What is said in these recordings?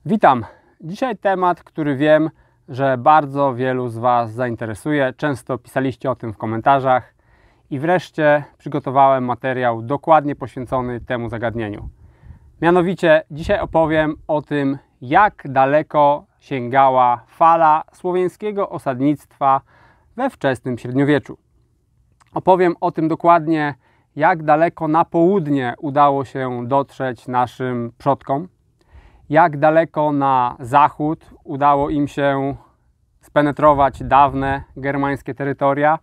Witam! Dzisiaj temat, który wiem, że bardzo wielu z Was zainteresuje. Często pisaliście o tym w komentarzach i wreszcie przygotowałem materiał dokładnie poświęcony temu zagadnieniu. Mianowicie dzisiaj opowiem o tym, jak daleko sięgała fala słowiańskiego osadnictwa we wczesnym średniowieczu. Opowiem o tym dokładnie, jak daleko na południe udało się dotrzeć naszym przodkom, jak daleko na zachód udało im się spenetrować dawne germańskie terytoria.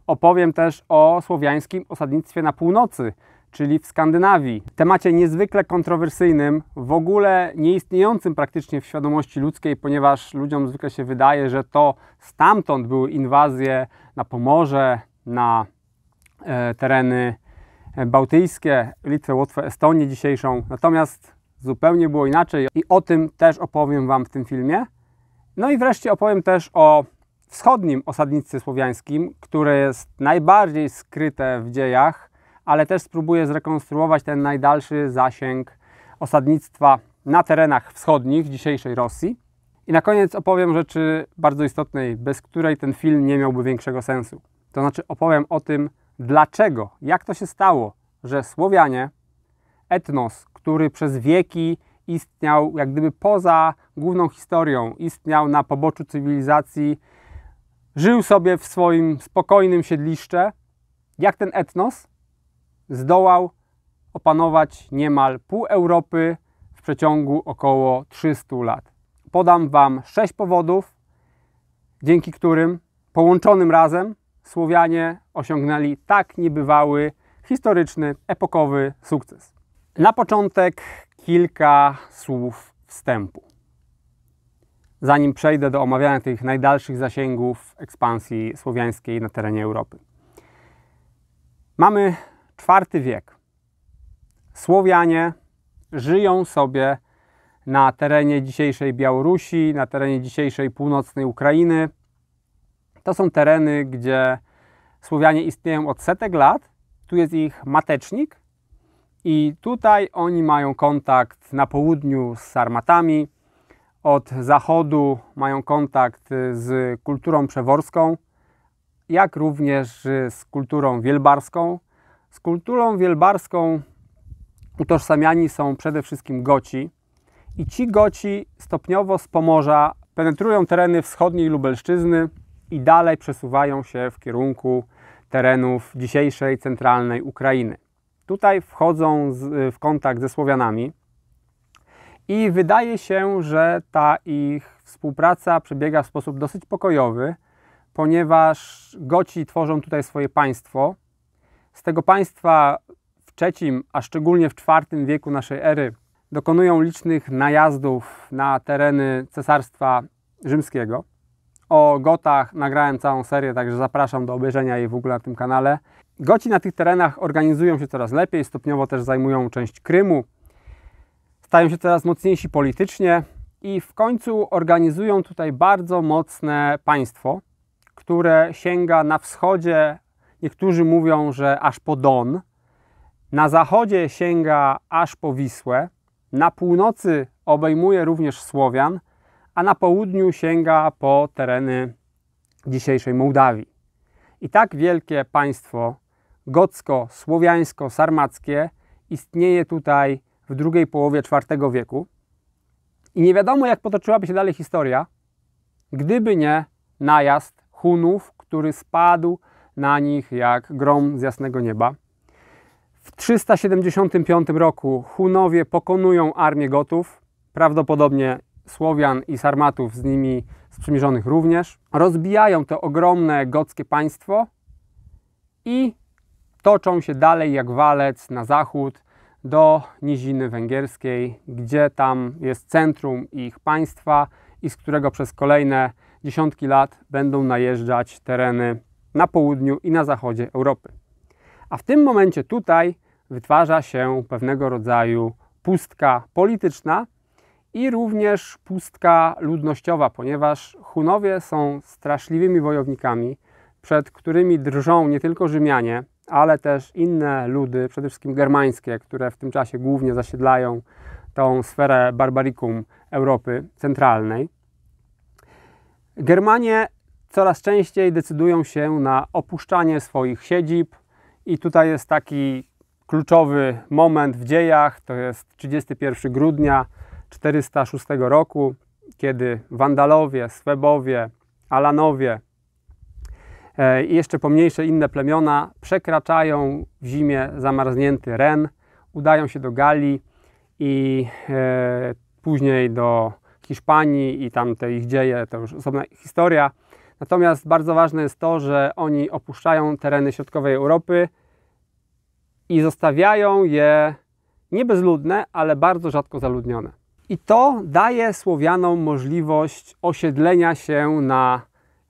Opowiem też o słowiańskim osadnictwie na północy, czyli w Skandynawii. Temacie niezwykle kontrowersyjnym, w ogóle nieistniejącym praktycznie w świadomości ludzkiej, ponieważ ludziom zwykle się wydaje, że to stamtąd były inwazje na Pomorze, na tereny bałtyckie, Litwę, Łotwę, Estonię dzisiejszą. Natomiast zupełnie było inaczej i o tym też opowiem Wam w tym filmie. No i wreszcie opowiem też o wschodnim osadnictwie słowiańskim, które jest najbardziej skryte w dziejach, ale też spróbuję zrekonstruować ten najdalszy zasięg osadnictwa na terenach wschodnich dzisiejszej Rosji. I na koniec opowiem rzeczy bardzo istotnej, bez której ten film nie miałby większego sensu. To znaczy opowiem o tym, dlaczego, jak to się stało, że Słowianie, etnos, który przez wieki istniał jak gdyby poza główną historią, istniał na poboczu cywilizacji, żył sobie w swoim spokojnym siedliszcze, jak ten etnos zdołał opanować niemal pół Europy w przeciągu około 300 lat. Podam Wam 6 powodów, dzięki którym połączonym razem Słowianie osiągnęli tak niebywały, historyczny, epokowy sukces. Na początek kilka słów wstępu, zanim przejdę do omawiania tych najdalszych zasięgów ekspansji słowiańskiej na terenie Europy. Mamy IV wiek. Słowianie żyją sobie na terenie dzisiejszej Białorusi, na terenie dzisiejszej północnej Ukrainy. To są tereny, gdzie Słowianie istnieją od setek lat. Tu jest ich matecznik i tutaj oni mają kontakt na południu z Sarmatami. Od zachodu mają kontakt z kulturą przeworską, jak również z kulturą wielbarską. Z kulturą wielbarską utożsamiani są przede wszystkim Goci i ci Goci stopniowo z Pomorza penetrują tereny wschodniej Lubelszczyzny i dalej przesuwają się w kierunku terenów dzisiejszej centralnej Ukrainy. Tutaj wchodzą w kontakt ze Słowianami i wydaje się, że ta ich współpraca przebiega w sposób dosyć pokojowy, ponieważ Goci tworzą tutaj swoje państwo. Z tego państwa w III, a szczególnie w IV wieku naszej ery dokonują licznych najazdów na tereny Cesarstwa Rzymskiego. O Gotach nagrałem całą serię, także zapraszam do obejrzenia jej w ogóle na tym kanale. Goci na tych terenach organizują się coraz lepiej, stopniowo też zajmują część Krymu, stają się coraz mocniejsi politycznie i w końcu organizują tutaj bardzo mocne państwo, które sięga na wschodzie, niektórzy mówią, że aż po Don, na zachodzie sięga aż po Wisłę, na północy obejmuje również Słowian, a na południu sięga po tereny dzisiejszej Mołdawii. I tak wielkie państwo gocko-słowiańsko-sarmackie istnieje tutaj w drugiej połowie IV wieku. I nie wiadomo, jak potoczyłaby się dalej historia, gdyby nie najazd Hunów, który spadł na nich jak grom z jasnego nieba. W 375 roku Hunowie pokonują armię Gotów, prawdopodobnie Słowian i Sarmatów z nimi sprzymierzonych również. Rozbijają to ogromne gockie państwo i toczą się dalej jak walec na zachód do Niziny Węgierskiej, gdzie tam jest centrum ich państwa i z którego przez kolejne dziesiątki lat będą najeżdżać tereny na południu i na zachodzie Europy. A w tym momencie tutaj wytwarza się pewnego rodzaju pustka polityczna i również pustka ludnościowa, ponieważ Hunowie są straszliwymi wojownikami, przed którymi drżą nie tylko Rzymianie, ale też inne ludy, przede wszystkim germańskie, które w tym czasie głównie zasiedlają tą sferę Barbaricum Europy Centralnej. Germanie coraz częściej decydują się na opuszczanie swoich siedzib i tutaj jest taki kluczowy moment w dziejach, to jest 31 grudnia 406 roku, kiedy Wandalowie, Swebowie, Alanowie i jeszcze pomniejsze inne plemiona przekraczają w zimie zamarznięty Ren, udają się do Galii i później do Hiszpanii i tam te ich dzieje, to już osobna historia. Natomiast bardzo ważne jest to, że oni opuszczają tereny środkowej Europy i zostawiają je nie bezludne, ale bardzo rzadko zaludnione. I to daje Słowianom możliwość osiedlenia się na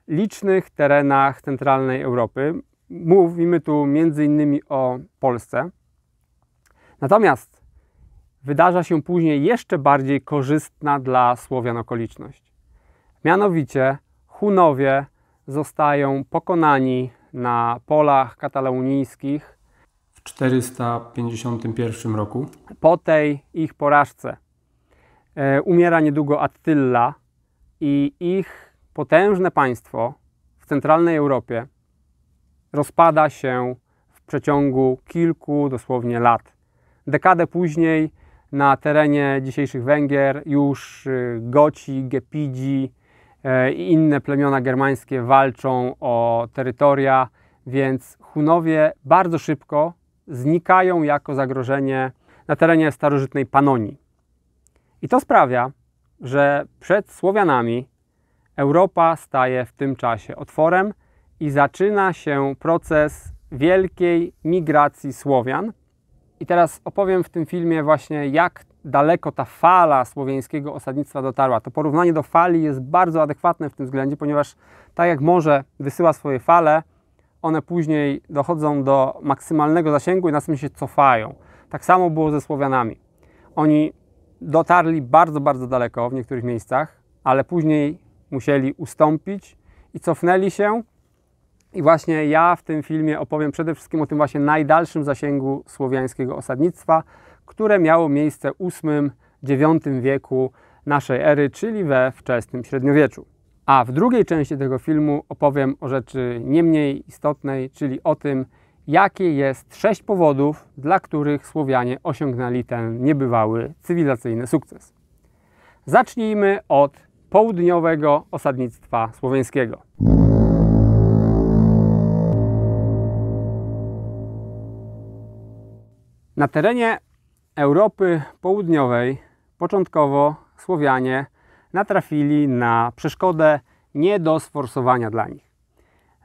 licznych terenach centralnej Europy. Mówimy tu m.in. o Polsce. Natomiast wydarza się później jeszcze bardziej korzystna dla Słowian okoliczność. Mianowicie Hunowie zostają pokonani na polach katalonijskich w 451 roku. Po tej ich porażce umiera niedługo Attyla i ich potężne państwo w centralnej Europie rozpada się w przeciągu kilku dosłownie lat. Dekadę później na terenie dzisiejszych Węgier już Goci, Gepidzi i inne plemiona germańskie walczą o terytoria, więc Hunowie bardzo szybko znikają jako zagrożenie na terenie starożytnej Panonii. I to sprawia, że przed Słowianami Europa staje w tym czasie otworem i zaczyna się proces wielkiej migracji Słowian. I teraz opowiem w tym filmie właśnie, jak daleko ta fala słowiańskiego osadnictwa dotarła. To porównanie do fali jest bardzo adekwatne w tym względzie, ponieważ tak jak morze wysyła swoje fale, one później dochodzą do maksymalnego zasięgu i następnie się cofają. Tak samo było ze Słowianami. Oni dotarli bardzo, bardzo daleko w niektórych miejscach, ale później musieli ustąpić i cofnęli się. I właśnie ja w tym filmie opowiem przede wszystkim o tym właśnie najdalszym zasięgu słowiańskiego osadnictwa, które miało miejsce w VIII-IX wieku naszej ery, czyli we wczesnym średniowieczu. A w drugiej części tego filmu opowiem o rzeczy nie mniej istotnej, czyli o tym, jakie jest 6 powodów, dla których Słowianie osiągnęli ten niebywały cywilizacyjny sukces. Zacznijmy od południowego osadnictwa słowiańskiego. Na terenie Europy Południowej początkowo Słowianie natrafili na przeszkodę nie do sforsowania dla nich.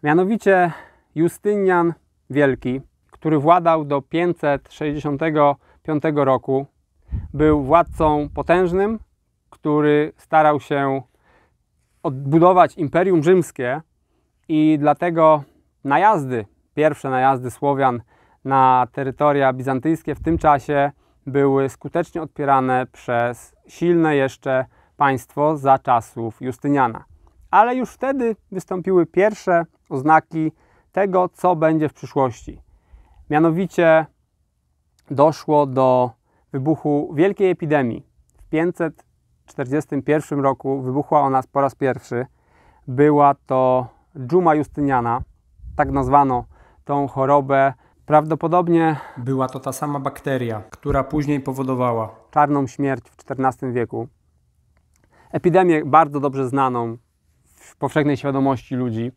Mianowicie Justynian Wielki, który władał do 565 roku, był władcą potężnym, który starał się odbudować Imperium Rzymskie i dlatego pierwsze najazdy Słowian na terytoria bizantyjskie w tym czasie były skutecznie odpierane przez silne jeszcze państwo za czasów Justyniana. Ale już wtedy wystąpiły pierwsze oznaki tego, co będzie w przyszłości. Mianowicie doszło do wybuchu wielkiej epidemii. W 541 roku wybuchła ona po raz pierwszy. Była to dżuma Justyniana, tak nazwano tą chorobę. Prawdopodobnie była to ta sama bakteria, która później powodowała czarną śmierć w XIV wieku. Epidemię bardzo dobrze znaną w powszechnej świadomości ludzi.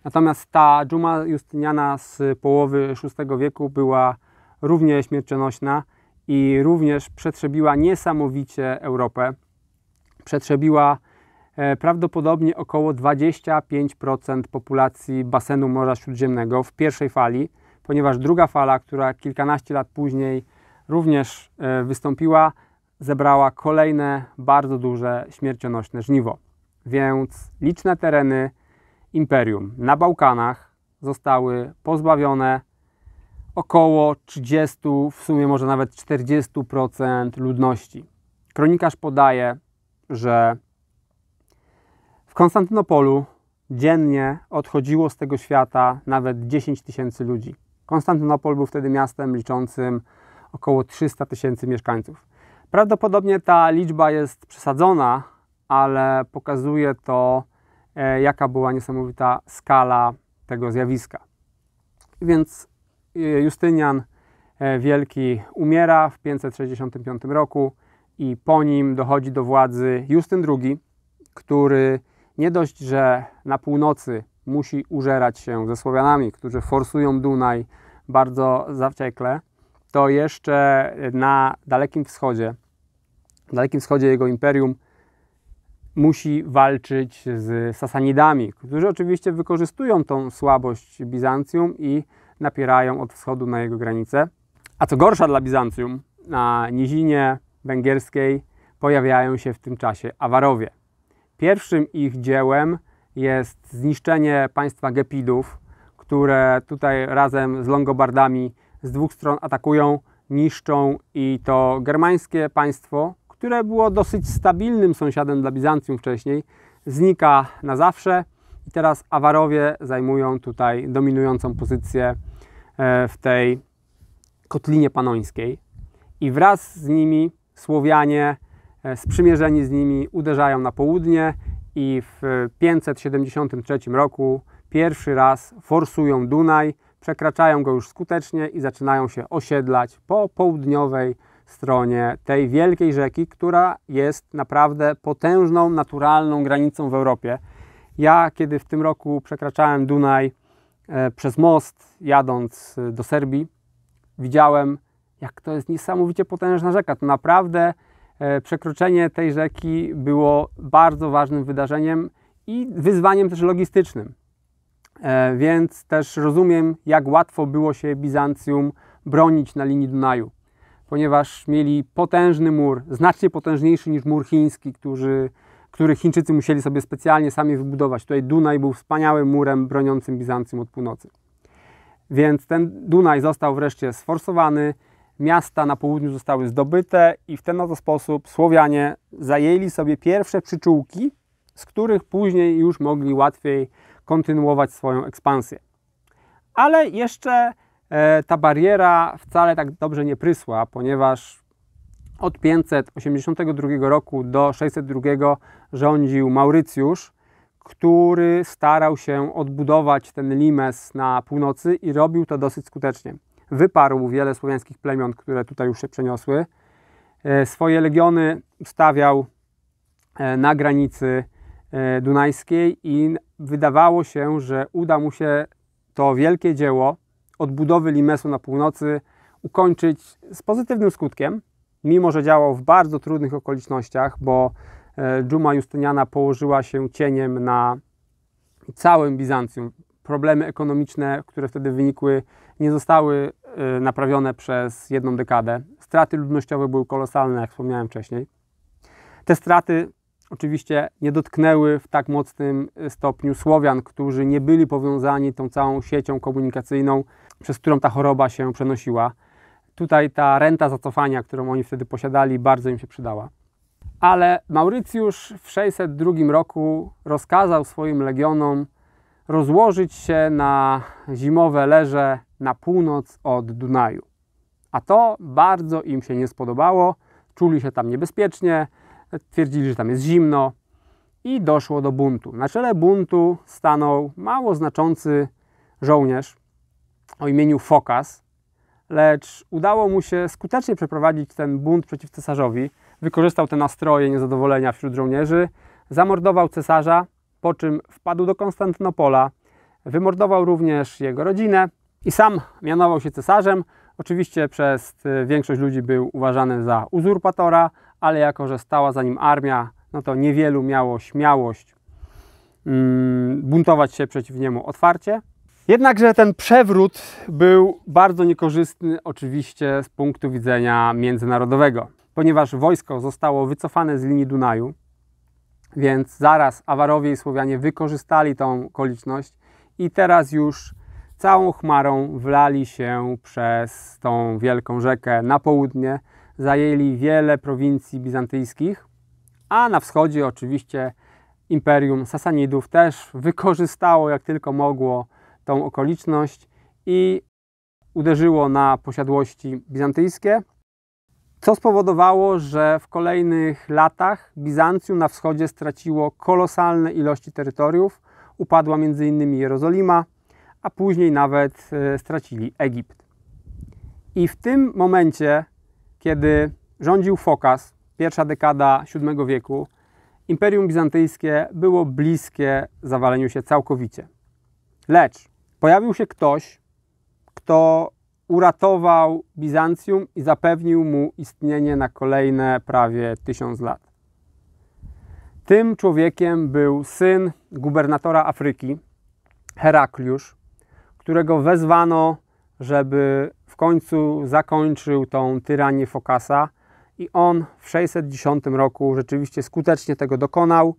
Natomiast ta dżuma Justyniana z połowy VI wieku była równie śmiercionośna i również przetrzebiła niesamowicie Europę. Przetrzebiła prawdopodobnie około 25% populacji basenu Morza Śródziemnego w pierwszej fali, ponieważ druga fala, która kilkanaście lat później również wystąpiła, zebrała kolejne bardzo duże śmiercionośne żniwo. Więc liczne tereny imperium na Bałkanach zostały pozbawione około 30, w sumie może nawet 40% ludności. Kronikarz podaje, że w Konstantynopolu dziennie odchodziło z tego świata nawet 10 000 ludzi. Konstantynopol był wtedy miastem liczącym około 300 000 mieszkańców. Prawdopodobnie ta liczba jest przesadzona, ale pokazuje to, jaka była niesamowita skala tego zjawiska. Więc Justynian Wielki umiera w 565 roku i po nim dochodzi do władzy Justyn II, który nie dość, że na północy musi użerać się ze Słowianami, którzy forsują Dunaj bardzo zaciekle, to jeszcze na Dalekim Wschodzie jego imperium musi walczyć z Sasanidami, którzy oczywiście wykorzystują tą słabość Bizancjum i napierają od wschodu na jego granicę. A co gorsza dla Bizancjum, na nizinie węgierskiej pojawiają się w tym czasie Awarowie. Pierwszym ich dziełem jest zniszczenie państwa Gepidów, które tutaj razem z Longobardami z dwóch stron atakują, niszczą i to germańskie państwo, które było dosyć stabilnym sąsiadem dla Bizancjum wcześniej, znika na zawsze i teraz Awarowie zajmują tutaj dominującą pozycję w tej kotlinie panońskiej i wraz z nimi Słowianie, sprzymierzeni z nimi, uderzają na południe i w 573 roku pierwszy raz forsują Dunaj, przekraczają go już skutecznie i zaczynają się osiedlać po południowej stronie tej wielkiej rzeki, która jest naprawdę potężną, naturalną granicą w Europie. Ja, kiedy w tym roku przekraczałem Dunaj przez most, jadąc do Serbii, widziałem, jak to jest niesamowicie potężna rzeka. To naprawdę przekroczenie tej rzeki było bardzo ważnym wydarzeniem i wyzwaniem też logistycznym. Więc też rozumiem, jak łatwo było się Bizancjum bronić na linii Dunaju, ponieważ mieli potężny mur, znacznie potężniejszy niż mur chiński, który Chińczycy musieli sobie specjalnie sami wybudować. Tutaj Dunaj był wspaniałym murem broniącym Bizancjum od północy. Więc ten Dunaj został wreszcie sforsowany, miasta na południu zostały zdobyte i w ten oto sposób Słowianie zajęli sobie pierwsze przyczółki, z których później już mogli łatwiej kontynuować swoją ekspansję. Ale jeszcze ta bariera wcale tak dobrze nie prysła, ponieważ od 582 roku do 602 rządził Maurycjusz, który starał się odbudować ten limes na północy i robił to dosyć skutecznie. Wyparł wiele słowiańskich plemion, które tutaj już się przeniosły. Swoje legiony stawiał na granicy dunajskiej i wydawało się, że uda mu się to wielkie dzieło odbudowy limesu na północy ukończyć z pozytywnym skutkiem, mimo że działał w bardzo trudnych okolicznościach, bo dżuma Justyniana położyła się cieniem na całym Bizancjum. Problemy ekonomiczne, które wtedy wynikły, nie zostały naprawione przez jedną dekadę. Straty ludnościowe były kolosalne, jak wspomniałem wcześniej. Te straty oczywiście nie dotknęły w tak mocnym stopniu Słowian, którzy nie byli powiązani tą całą siecią komunikacyjną, przez którą ta choroba się przenosiła. Tutaj ta renta zacofania, którą oni wtedy posiadali, bardzo im się przydała. Ale Maurycjusz w 602 roku rozkazał swoim legionom rozłożyć się na zimowe leże na północ od Dunaju. A to bardzo im się nie spodobało, czuli się tam niebezpiecznie, twierdzili, że tam jest zimno i doszło do buntu. Na czele buntu stanął mało znaczący żołnierz o imieniu Fokas, lecz udało mu się skutecznie przeprowadzić ten bunt przeciw cesarzowi. Wykorzystał te nastroje niezadowolenia wśród żołnierzy, zamordował cesarza, po czym wpadł do Konstantynopola, wymordował również jego rodzinę i sam mianował się cesarzem. Oczywiście przez większość ludzi był uważany za uzurpatora, ale jako że stała za nim armia, no to niewielu miało śmiałość buntować się przeciw niemu otwarcie. Jednakże ten przewrót był bardzo niekorzystny oczywiście z punktu widzenia międzynarodowego, ponieważ wojsko zostało wycofane z linii Dunaju, więc zaraz Awarowie i Słowianie wykorzystali tą okoliczność i teraz już całą chmarą wlali się przez tą wielką rzekę na południe, zajęli wiele prowincji bizantyjskich, a na wschodzie oczywiście Imperium Sasanidów też wykorzystało jak tylko mogło tą okoliczność i uderzyło na posiadłości bizantyjskie, co spowodowało, że w kolejnych latach Bizancjum na wschodzie straciło kolosalne ilości terytoriów. Upadła m.in. Jerozolima, a później nawet stracili Egipt. I w tym momencie, kiedy rządził Fokas, pierwsza dekada VII wieku, Imperium Bizantyjskie było bliskie zawaleniu się całkowicie. Lecz pojawił się ktoś, kto uratował Bizancjum i zapewnił mu istnienie na kolejne prawie 1000 lat. Tym człowiekiem był syn gubernatora Afryki, Herakliusz, którego wezwano, żeby w końcu zakończył tą tyranię Fokasa, i on w 610 roku rzeczywiście skutecznie tego dokonał,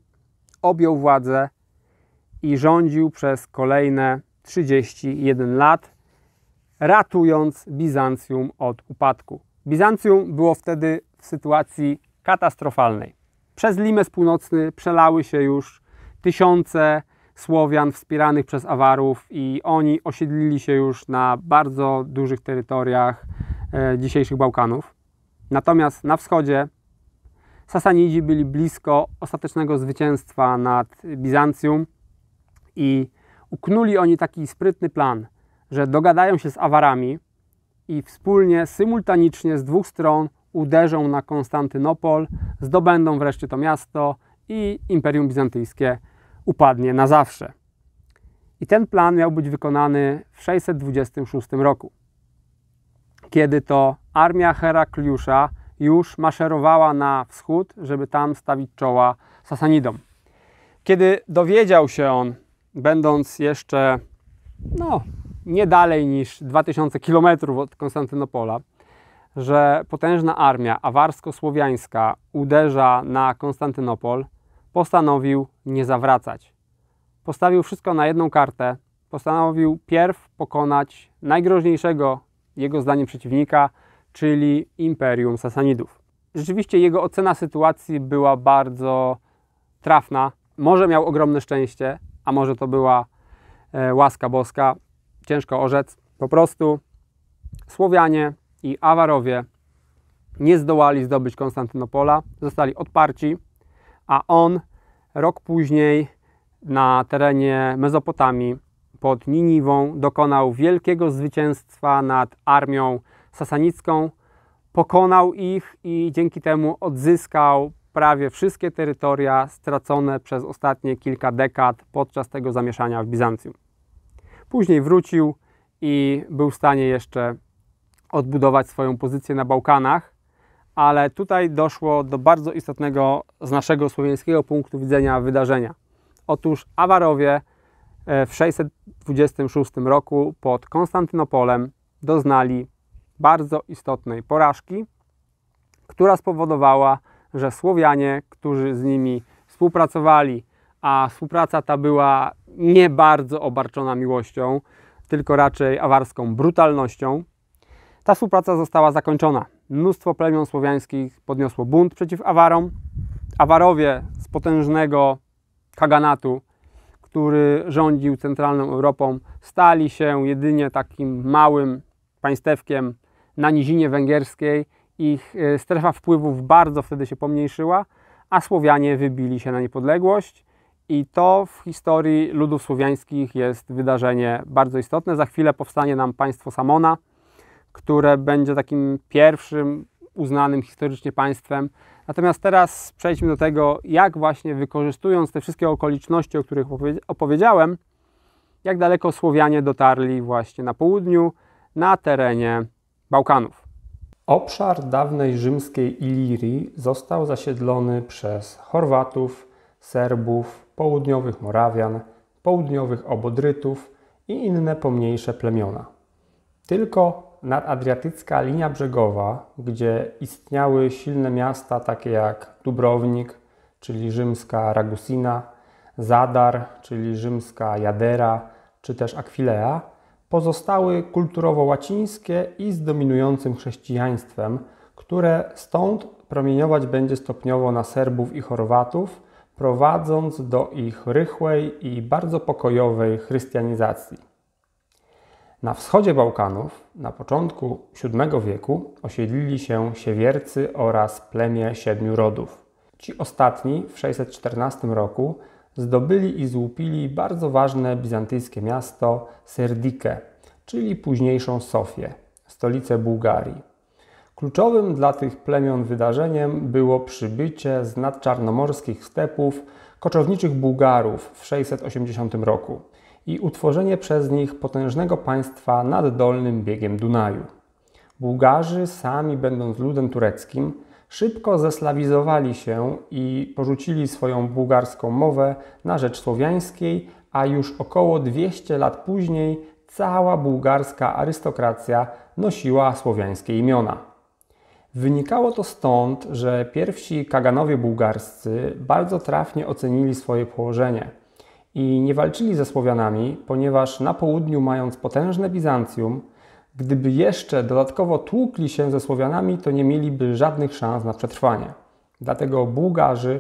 objął władzę i rządził przez kolejne 31 lat, ratując Bizancjum od upadku. Bizancjum było wtedy w sytuacji katastrofalnej. Przez Limes Północny przelały się już tysiące Słowian wspieranych przez Awarów i oni osiedlili się już na bardzo dużych terytoriach dzisiejszych Bałkanów. Natomiast na wschodzie Sasanidzi byli blisko ostatecznego zwycięstwa nad Bizancjum i uknuli oni taki sprytny plan, że dogadają się z Awarami i wspólnie, symultanicznie z dwóch stron uderzą na Konstantynopol, zdobędą wreszcie to miasto i Imperium Bizantyjskie upadnie na zawsze. I ten plan miał być wykonany w 626 roku, kiedy to armia Herakliusza już maszerowała na wschód, żeby tam stawić czoła Sasanidom. Kiedy dowiedział się on, będąc jeszcze nie dalej niż 2000 km od Konstantynopola, że potężna armia awarsko-słowiańska uderza na Konstantynopol, postanowił nie zawracać. Postawił wszystko na jedną kartę, postanowił pierw pokonać najgroźniejszego jego zdaniem przeciwnika, czyli Imperium Sasanidów. Rzeczywiście jego ocena sytuacji była bardzo trafna. Może miał ogromne szczęście, a może to była łaska boska. Ciężko orzec. Po prostu Słowianie i Awarowie nie zdołali zdobyć Konstantynopola, zostali odparci, a on rok później na terenie Mezopotamii pod Niniwą dokonał wielkiego zwycięstwa nad armią sasanicką, pokonał ich i dzięki temu odzyskał prawie wszystkie terytoria stracone przez ostatnie kilka dekad podczas tego zamieszania w Bizancjum. Później wrócił i był w stanie jeszcze odbudować swoją pozycję na Bałkanach, ale tutaj doszło do bardzo istotnego z naszego słowiańskiego punktu widzenia wydarzenia. Otóż Awarowie w 626 roku pod Konstantynopolem doznali bardzo istotnej porażki, która spowodowała, że Słowianie, którzy z nimi współpracowali, a współpraca ta była nie bardzo obarczona miłością, tylko raczej awarską brutalnością, ta współpraca została zakończona. Mnóstwo plemion słowiańskich podniosło bunt przeciw Awarom. Awarowie z potężnego kaganatu, który rządził centralną Europą, stali się jedynie takim małym państewkiem na nizinie węgierskiej. Ich strefa wpływów bardzo wtedy się pomniejszyła, a Słowianie wybili się na niepodległość. I to w historii ludów słowiańskich jest wydarzenie bardzo istotne. Za chwilę powstanie nam państwo Samona, które będzie takim pierwszym uznanym historycznie państwem. Natomiast teraz przejdźmy do tego, jak właśnie wykorzystując te wszystkie okoliczności, o których opowiedziałem, jak daleko Słowianie dotarli właśnie na południu, na terenie Bałkanów. Obszar dawnej rzymskiej Ilirii został zasiedlony przez Chorwatów, Serbów, południowych Morawian, południowych Obodrytów i inne pomniejsze plemiona. Tylko nadadriatycka linia brzegowa, gdzie istniały silne miasta takie jak Dubrownik, czyli rzymska Ragusina, Zadar, czyli rzymska Jadera, czy też Akwilea, pozostały kulturowo łacińskie i z dominującym chrześcijaństwem, które stąd promieniować będzie stopniowo na Serbów i Chorwatów, prowadząc do ich rychłej i bardzo pokojowej chrystianizacji. Na wschodzie Bałkanów na początku VII wieku osiedlili się Siewiercy oraz plemię 7 rodów. Ci ostatni w 614 roku zdobyli i złupili bardzo ważne bizantyjskie miasto Serdikę, czyli późniejszą Sofię, stolicę Bułgarii. Kluczowym dla tych plemion wydarzeniem było przybycie z nadczarnomorskich stepów koczowniczych Bułgarów w 680 roku i utworzenie przez nich potężnego państwa nad dolnym biegiem Dunaju. Bułgarzy, sami będąc ludem tureckim, szybko zeslawizowali się i porzucili swoją bułgarską mowę na rzecz słowiańskiej, a już około 200 lat później cała bułgarska arystokracja nosiła słowiańskie imiona. Wynikało to stąd, że pierwsi kaganowie bułgarscy bardzo trafnie ocenili swoje położenie i nie walczyli ze Słowianami, ponieważ na południu, mając potężne Bizancjum, gdyby jeszcze dodatkowo tłukli się ze Słowianami, to nie mieliby żadnych szans na przetrwanie. Dlatego Bułgarzy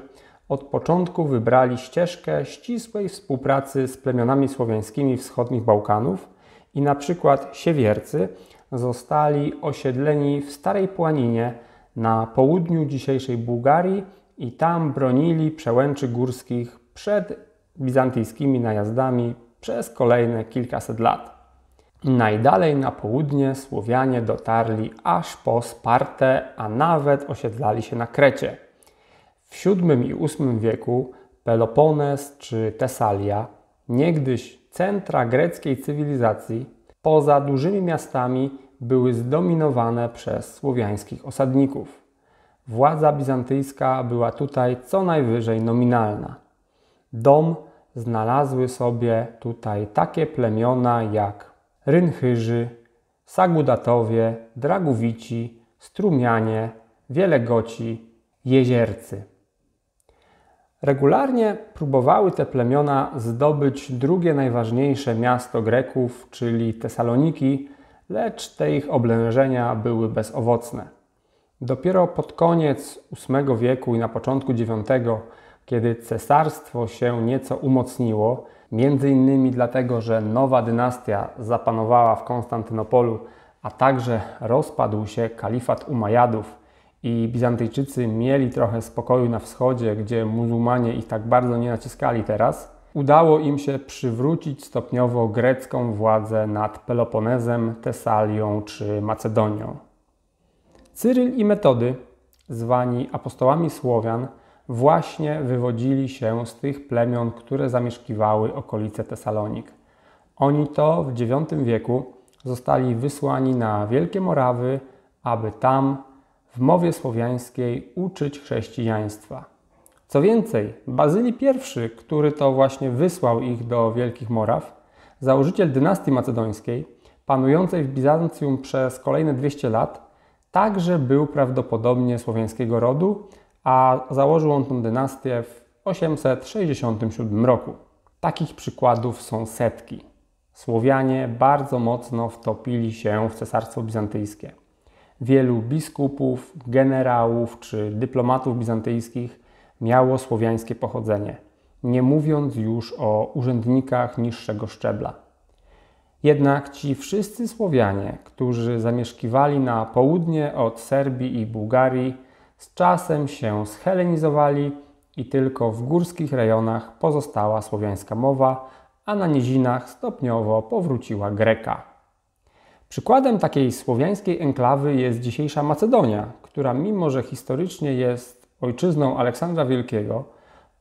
od początku wybrali ścieżkę ścisłej współpracy z plemionami słowiańskimi wschodnich Bałkanów i na przykład Siewiercy zostali osiedleni w Starej Płaninie na południu dzisiejszej Bułgarii i tam bronili przełęczy górskich przed bizantyjskimi najazdami przez kolejne kilkaset lat. Najdalej na południe Słowianie dotarli aż po Spartę, a nawet osiedlali się na Krecie. W VII i VIII wieku Pelopones czy Tesalia, niegdyś centra greckiej cywilizacji, poza dużymi miastami były zdominowane przez słowiańskich osadników. Władza bizantyjska była tutaj co najwyżej nominalna. Dom znalazły sobie tutaj takie plemiona jak Rynchyrzy, Sagudatowie, Draguwici, Strumianie, Wielegoci, Jeziercy. Regularnie próbowały te plemiona zdobyć drugie najważniejsze miasto Greków, czyli Tesaloniki, lecz te ich oblężenia były bezowocne. Dopiero pod koniec VIII wieku i na początku IX, kiedy cesarstwo się nieco umocniło, między innymi dlatego, że nowa dynastia zapanowała w Konstantynopolu, a także rozpadł się kalifat Umajadów i Bizantyjczycy mieli trochę spokoju na wschodzie, gdzie muzułmanie ich tak bardzo nie naciskali teraz, udało im się przywrócić stopniowo grecką władzę nad Peloponezem, Tesalią czy Macedonią. Cyryl i Metody, zwani apostołami Słowian, właśnie wywodzili się z tych plemion, które zamieszkiwały okolice Tesalonik. Oni to w IX wieku zostali wysłani na Wielkie Morawy, aby tam w mowie słowiańskiej uczyć chrześcijaństwa. Co więcej, Bazylii I, który to właśnie wysłał ich do Wielkich Moraw, założyciel dynastii macedońskiej, panującej w Bizancjum przez kolejne 200 lat, także był prawdopodobnie słowiańskiego rodu, a założył on tę dynastię w 867 roku. Takich przykładów są setki. Słowianie bardzo mocno wtopili się w Cesarstwo Bizantyjskie. Wielu biskupów, generałów czy dyplomatów bizantyjskich miało słowiańskie pochodzenie, nie mówiąc już o urzędnikach niższego szczebla. Jednak ci wszyscy Słowianie, którzy zamieszkiwali na południe od Serbii i Bułgarii, z czasem się schelenizowali i tylko w górskich rejonach pozostała słowiańska mowa, a na nizinach stopniowo powróciła greka. Przykładem takiej słowiańskiej enklawy jest dzisiejsza Macedonia, która mimo że historycznie jest ojczyzną Aleksandra Wielkiego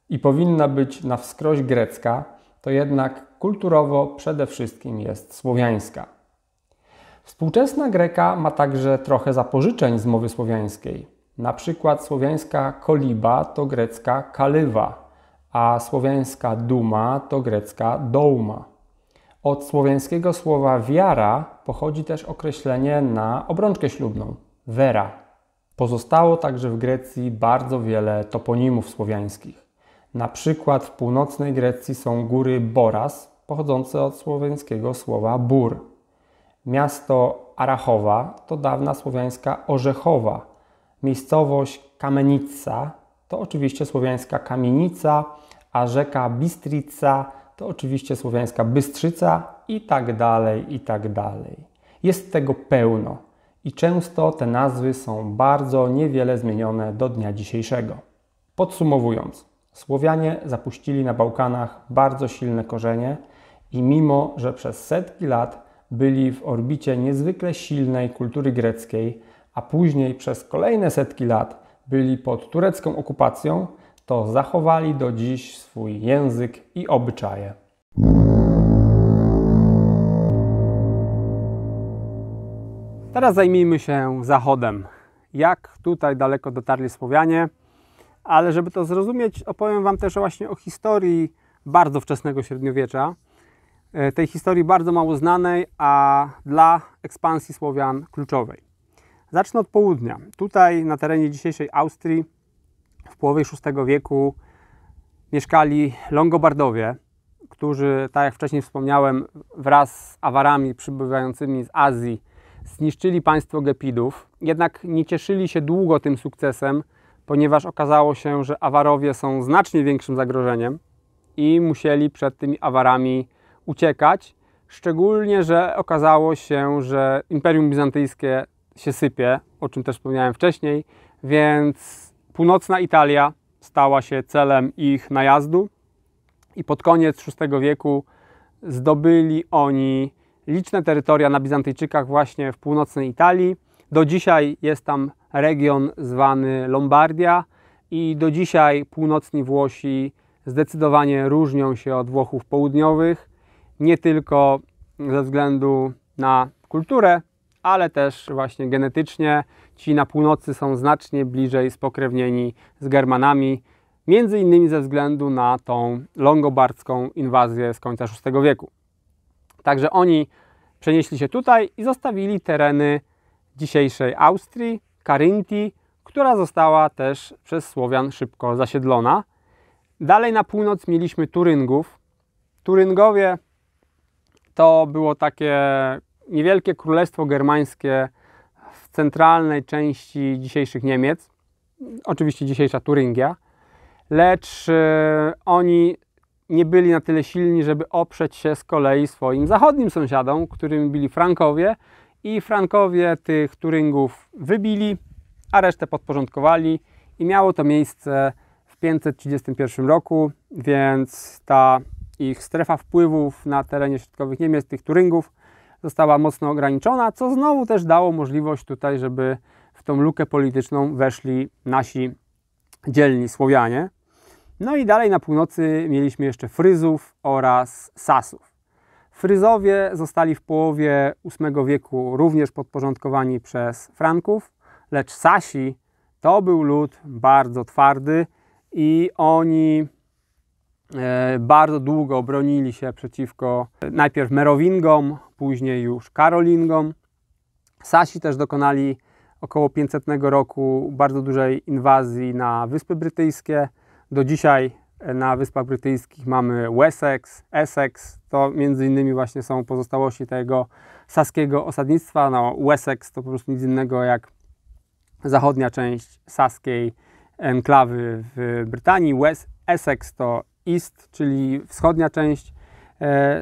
i powinna być na wskroś grecka, to jednak kulturowo przede wszystkim jest słowiańska. Współczesna Greka ma także trochę zapożyczeń z mowy słowiańskiej. Na przykład słowiańska koliba to grecka kalywa, a słowiańska duma to grecka douma. Od słowiańskiego słowa wiara pochodzi też określenie na obrączkę ślubną – wera. Pozostało także w Grecji bardzo wiele toponimów słowiańskich. Na przykład w północnej Grecji są góry Boras, pochodzące od słowiańskiego słowa bór. Miasto Arachowa to dawna słowiańska Orzechowa. Miejscowość Kamenica to oczywiście słowiańska kamienica, a rzeka Bistrica to oczywiście słowiańska Bystrzyca i tak dalej, i tak dalej. Jest tego pełno i często te nazwy są bardzo niewiele zmienione do dnia dzisiejszego. Podsumowując, Słowianie zapuścili na Bałkanach bardzo silne korzenie i mimo, że przez setki lat byli w orbicie niezwykle silnej kultury greckiej, a później przez kolejne setki lat byli pod turecką okupacją, to zachowali do dziś swój język i obyczaje. Teraz zajmijmy się Zachodem. Jak tutaj daleko dotarli Słowianie, ale żeby to zrozumieć, opowiem Wam też właśnie o historii bardzo wczesnego średniowiecza. Tej historii bardzo mało znanej, a dla ekspansji Słowian kluczowej. Zacznę od południa. Tutaj na terenie dzisiejszej Austrii w połowie VI wieku mieszkali Longobardowie, którzy, tak jak wcześniej wspomniałem, wraz z Awarami przybywającymi z Azji zniszczyli państwo Gepidów. Jednak nie cieszyli się długo tym sukcesem, ponieważ okazało się, że Awarowie są znacznie większym zagrożeniem i musieli przed tymi Awarami uciekać. Szczególnie, że okazało się, że Imperium Bizantyjskie się sypie, o czym też wspomniałem wcześniej, więc północna Italia stała się celem ich najazdu i pod koniec VI wieku zdobyli oni liczne terytoria na Bizantyjczykach właśnie w północnej Italii. Do dzisiaj jest tam region zwany Lombardia i do dzisiaj północni Włosi zdecydowanie różnią się od Włochów południowych, nie tylko ze względu na kulturę, ale też właśnie genetycznie. Ci na północy są znacznie bliżej spokrewnieni z Germanami, między innymi ze względu na tą longobardzką inwazję z końca VI wieku. Także oni przenieśli się tutaj i zostawili tereny dzisiejszej Austrii, Karyntii, która została też przez Słowian szybko zasiedlona. Dalej na północ mieliśmy Turyngów. Turyngowie to było takie niewielkie królestwo germańskie w centralnej części dzisiejszych Niemiec, oczywiście dzisiejsza Turyngia, lecz oni nie byli na tyle silni, żeby oprzeć się z kolei swoim zachodnim sąsiadom, którymi byli Frankowie, i Frankowie tych Turyngów wybili, a resztę podporządkowali i miało to miejsce w 531 roku, więc ta ich strefa wpływów na terenie środkowych Niemiec, tych Turyngów, została mocno ograniczona, co znowu też dało możliwość tutaj, żeby w tą lukę polityczną weszli nasi dzielni Słowianie. No i dalej na północy mieliśmy jeszcze Fryzów oraz Sasów. Fryzowie zostali w połowie VIII wieku również podporządkowani przez Franków, lecz Sasi to był lud bardzo twardy i oni bardzo długo bronili się przeciwko najpierw Merowingom, później już Karolingom. Sasi też dokonali około 500 roku bardzo dużej inwazji na Wyspy Brytyjskie. Do dzisiaj na Wyspach Brytyjskich mamy Wessex, Essex, to między innymi właśnie są pozostałości tego saskiego osadnictwa. No, Wessex to po prostu nic innego jak zachodnia część saskiej enklawy w Brytanii. Essex to East, czyli wschodnia część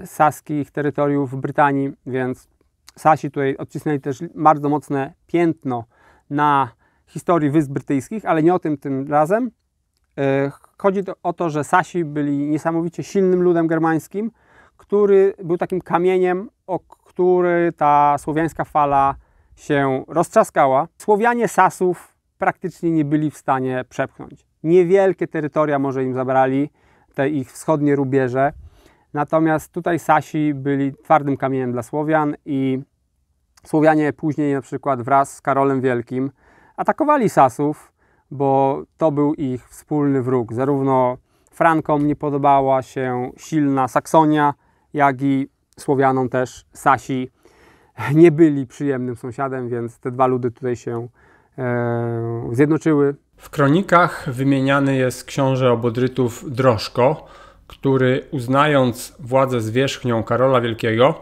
saskich terytoriów w Brytanii, więc Sasi tutaj odcisnęli też bardzo mocne piętno na historii Wysp Brytyjskich, ale nie o tym razem. Chodzi o to, że Sasi byli niesamowicie silnym ludem germańskim, który był takim kamieniem, o który ta słowiańska fala się roztrzaskała. Słowianie Sasów praktycznie nie byli w stanie przepchnąć. Niewielkie terytoria może im zabrali, te ich wschodnie rubieże, natomiast tutaj Sasi byli twardym kamieniem dla Słowian i Słowianie później na przykład wraz z Karolem Wielkim atakowali Sasów, bo to był ich wspólny wróg. Zarówno Frankom nie podobała się silna Saksonia, jak i Słowianom też Sasi nie byli przyjemnym sąsiadem, więc te dwa ludy tutaj się zjednoczyły. W kronikach wymieniany jest książę Obodrytów Drożko, który uznając władzę zwierzchnią Karola Wielkiego,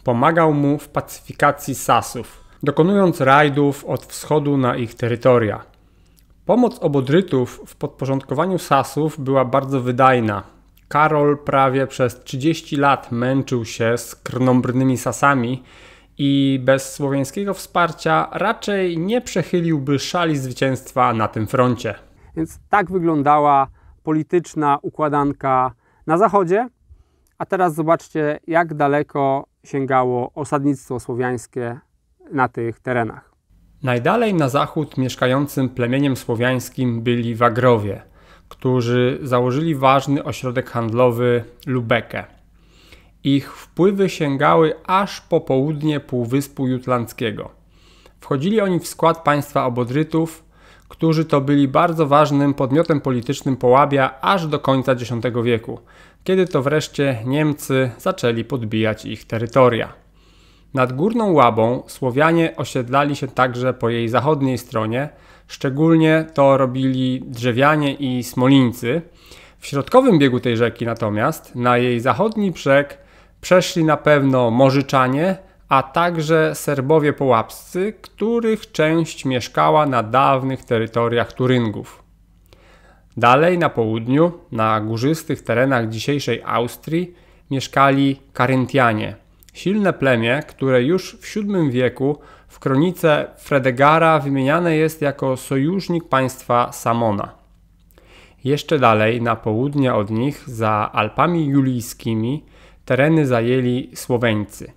pomagał mu w pacyfikacji Sasów, dokonując rajdów od wschodu na ich terytoria. Pomoc Obodrytów w podporządkowaniu Sasów była bardzo wydajna. Karol prawie przez 30 lat męczył się z krnąbrnymi Sasami i bez słowiańskiego wsparcia raczej nie przechyliłby szali zwycięstwa na tym froncie. Więc tak wyglądała polityczna układanka na zachodzie, a teraz zobaczcie, jak daleko sięgało osadnictwo słowiańskie na tych terenach. Najdalej na zachód mieszkającym plemieniem słowiańskim byli Wagrowie, którzy założyli ważny ośrodek handlowy Lubekę. Ich wpływy sięgały aż po południe Półwyspu Jutlandzkiego. Wchodzili oni w skład państwa Obodrytów, którzy to byli bardzo ważnym podmiotem politycznym Połabia aż do końca X wieku, kiedy to wreszcie Niemcy zaczęli podbijać ich terytoria. Nad Górną Łabą Słowianie osiedlali się także po jej zachodniej stronie, szczególnie to robili Drzewianie i Smolińcy. W środkowym biegu tej rzeki natomiast na jej zachodni brzeg przeszli na pewno Morzyczanie, a także Serbowie połapscy, których część mieszkała na dawnych terytoriach Turyngów. Dalej na południu, na górzystych terenach dzisiejszej Austrii, mieszkali Karyntianie, silne plemię, które już w VII wieku w kronice Fredegara wymieniane jest jako sojusznik państwa Samona. Jeszcze dalej, na południe od nich, za Alpami Julijskimi, tereny zajęli Słoweńcy.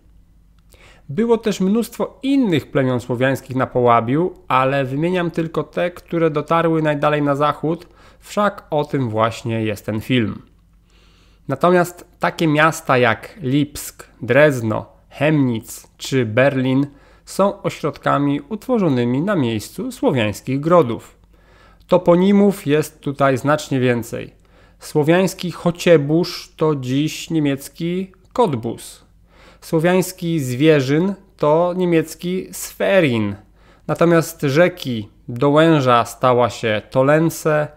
Było też mnóstwo innych plemion słowiańskich na Połabiu, ale wymieniam tylko te, które dotarły najdalej na zachód, wszak o tym właśnie jest ten film. Natomiast takie miasta jak Lipsk, Drezno, Chemnitz czy Berlin są ośrodkami utworzonymi na miejscu słowiańskich grodów. Toponimów jest tutaj znacznie więcej. Słowiański Chociebusz to dziś niemiecki Cottbus. Słowiański Zwierzyn to niemiecki Schwerin. Natomiast rzeki Dołęża stała się Tolense,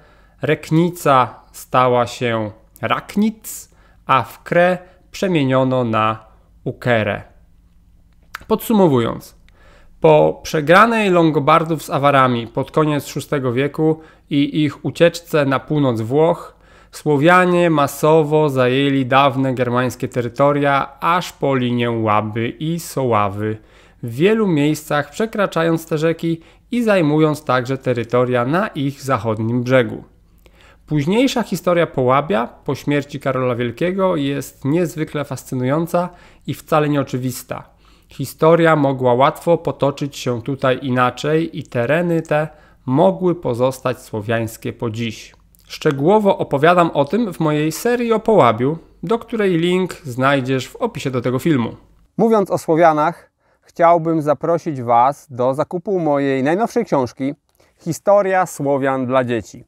Reknica stała się Raknitz, a Wkrę przemieniono na Ukerę. Podsumowując, po przegranej Longobardów z Awarami pod koniec VI wieku i ich ucieczce na północ Włoch, Słowianie masowo zajęli dawne germańskie terytoria aż po linię Łaby i Soławy, w wielu miejscach przekraczając te rzeki i zajmując także terytoria na ich zachodnim brzegu. Późniejsza historia Połabia po śmierci Karola Wielkiego jest niezwykle fascynująca i wcale nieoczywista. Historia mogła łatwo potoczyć się tutaj inaczej i tereny te mogły pozostać słowiańskie po dziś. Szczegółowo opowiadam o tym w mojej serii o Połabiu, do której link znajdziesz w opisie do tego filmu. Mówiąc o Słowianach, chciałbym zaprosić Was do zakupu mojej najnowszej książki Historia Słowian dla dzieci.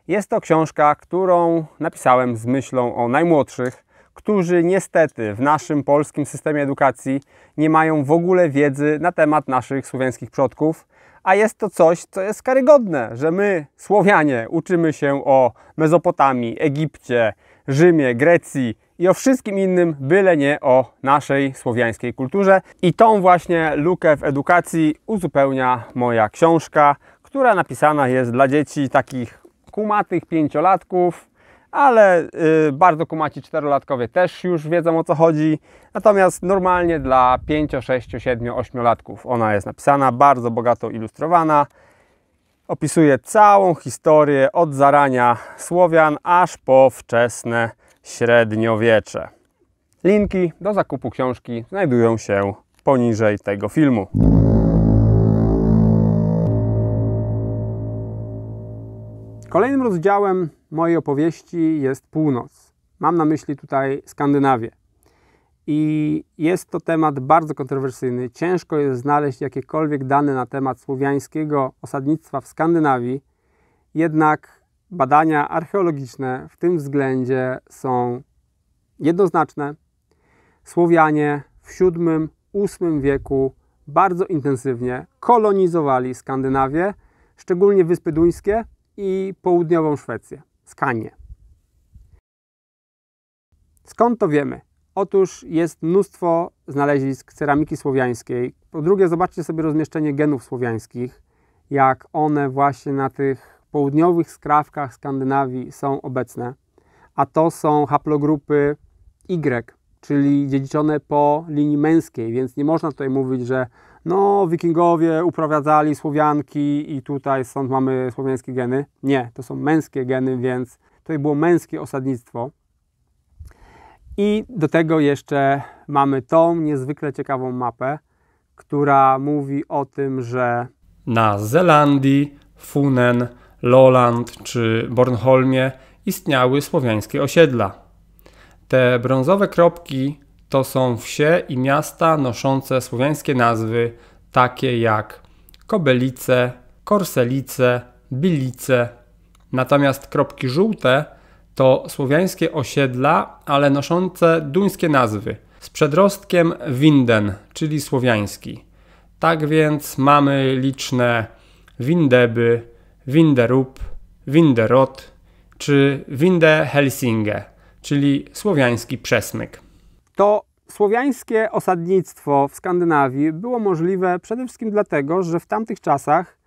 Jest to książka, którą napisałem z myślą o najmłodszych, którzy niestety w naszym polskim systemie edukacji nie mają w ogóle wiedzy na temat naszych słowiańskich przodków, a jest to coś, co jest karygodne, że my, Słowianie, uczymy się o Mezopotamii, Egipcie, Rzymie, Grecji i o wszystkim innym, byle nie o naszej słowiańskiej kulturze. I tą właśnie lukę w edukacji uzupełnia moja książka, która napisana jest dla dzieci takich kumatych pięciolatków, ale bardzo kumaci czterolatkowie też już wiedzą, o co chodzi. Natomiast normalnie dla 5, 6, 7, 8-latków ona jest napisana, bardzo bogato ilustrowana. Opisuje całą historię od zarania Słowian aż po wczesne średniowiecze. Linki do zakupu książki znajdują się poniżej tego filmu. Kolejnym rozdziałem mojej opowieści jest północ. Mam na myśli tutaj Skandynawię. I jest to temat bardzo kontrowersyjny. Ciężko jest znaleźć jakiekolwiek dane na temat słowiańskiego osadnictwa w Skandynawii. Jednak badania archeologiczne w tym względzie są jednoznaczne. Słowianie w VII-VIII wieku bardzo intensywnie kolonizowali Skandynawię, szczególnie Wyspy Duńskie i południową Szwecję, Skanie. Skąd to wiemy? Otóż jest mnóstwo znalezisk ceramiki słowiańskiej. Po drugie, zobaczcie sobie rozmieszczenie genów słowiańskich, jak one właśnie na tych południowych skrawkach Skandynawii są obecne. a to są haplogrupy Y, czyli dziedziczone po linii męskiej, więc nie można tutaj mówić, że no wikingowie uprowadzali Słowianki i tutaj stąd mamy słowiańskie geny. Nie, to są męskie geny, więc tutaj było męskie osadnictwo. I do tego jeszcze mamy tą niezwykle ciekawą mapę, która mówi o tym, że na Zelandii, Funen, Lolland czy Bornholmie istniały słowiańskie osiedla. Te brązowe kropki to są wsie i miasta noszące słowiańskie nazwy, takie jak Kobelice, Korselice, Bilice. Natomiast kropki żółte to słowiańskie osiedla, ale noszące duńskie nazwy, z przedrostkiem Winden, czyli słowiański. Tak więc mamy liczne Windeby, Winderup, Winderot czy Windehelsinge, czyli słowiański przesmyk. to słowiańskie osadnictwo w Skandynawii było możliwe przede wszystkim dlatego, że w tamtych czasach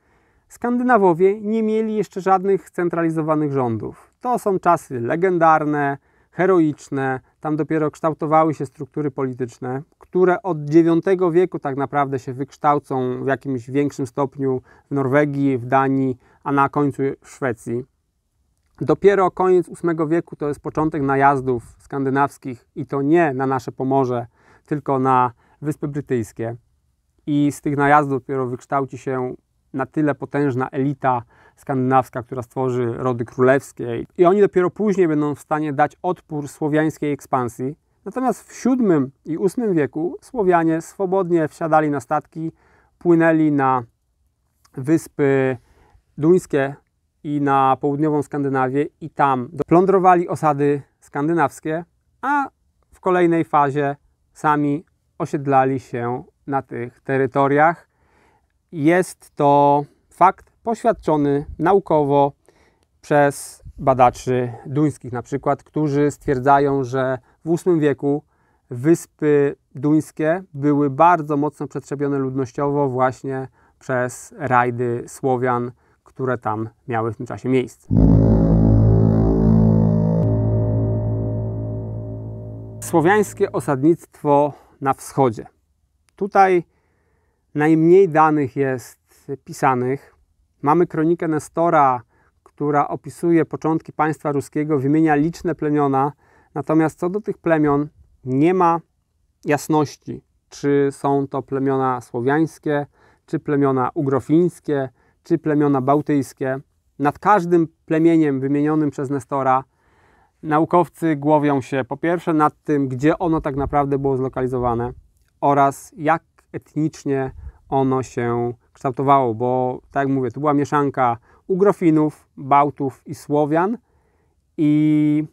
Skandynawowie nie mieli jeszcze żadnych centralizowanych rządów. To są czasy legendarne, heroiczne, tam dopiero kształtowały się struktury polityczne, które od IX wieku tak naprawdę się wykształcą w jakimś większym stopniu w Norwegii, w Danii, a na końcu w Szwecji. Dopiero koniec VIII wieku to jest początek najazdów skandynawskich i to nie na nasze Pomorze, tylko na Wyspy Brytyjskie. I z tych najazdów dopiero wykształci się na tyle potężna elita skandynawska, która stworzy rody królewskie. I oni dopiero później będą w stanie dać odpór słowiańskiej ekspansji. Natomiast w VII i VIII wieku Słowianie swobodnie wsiadali na statki, płynęli na wyspy duńskie i na południową Skandynawię i tam plądrowali osady skandynawskie, a w kolejnej fazie sami osiedlali się na tych terytoriach. Jest to fakt poświadczony naukowo przez badaczy duńskich na przykład, którzy stwierdzają, że w VIII wieku wyspy duńskie były bardzo mocno przetrzebione ludnościowo właśnie przez rajdy Słowian, które tam miały w tym czasie miejsce. Słowiańskie osadnictwo na wschodzie. Tutaj najmniej danych jest pisanych. Mamy kronikę Nestora, która opisuje początki państwa ruskiego, wymienia liczne plemiona, natomiast co do tych plemion nie ma jasności, czy są to plemiona słowiańskie, czy plemiona ugrofińskie, czy plemiona bałtyjskie. Nad każdym plemieniem wymienionym przez Nestora naukowcy głowią się po pierwsze nad tym, gdzie ono tak naprawdę było zlokalizowane oraz jak etnicznie ono się kształtowało, bo tak jak mówię, to była mieszanka Ugrofinów, Bałtów i Słowian i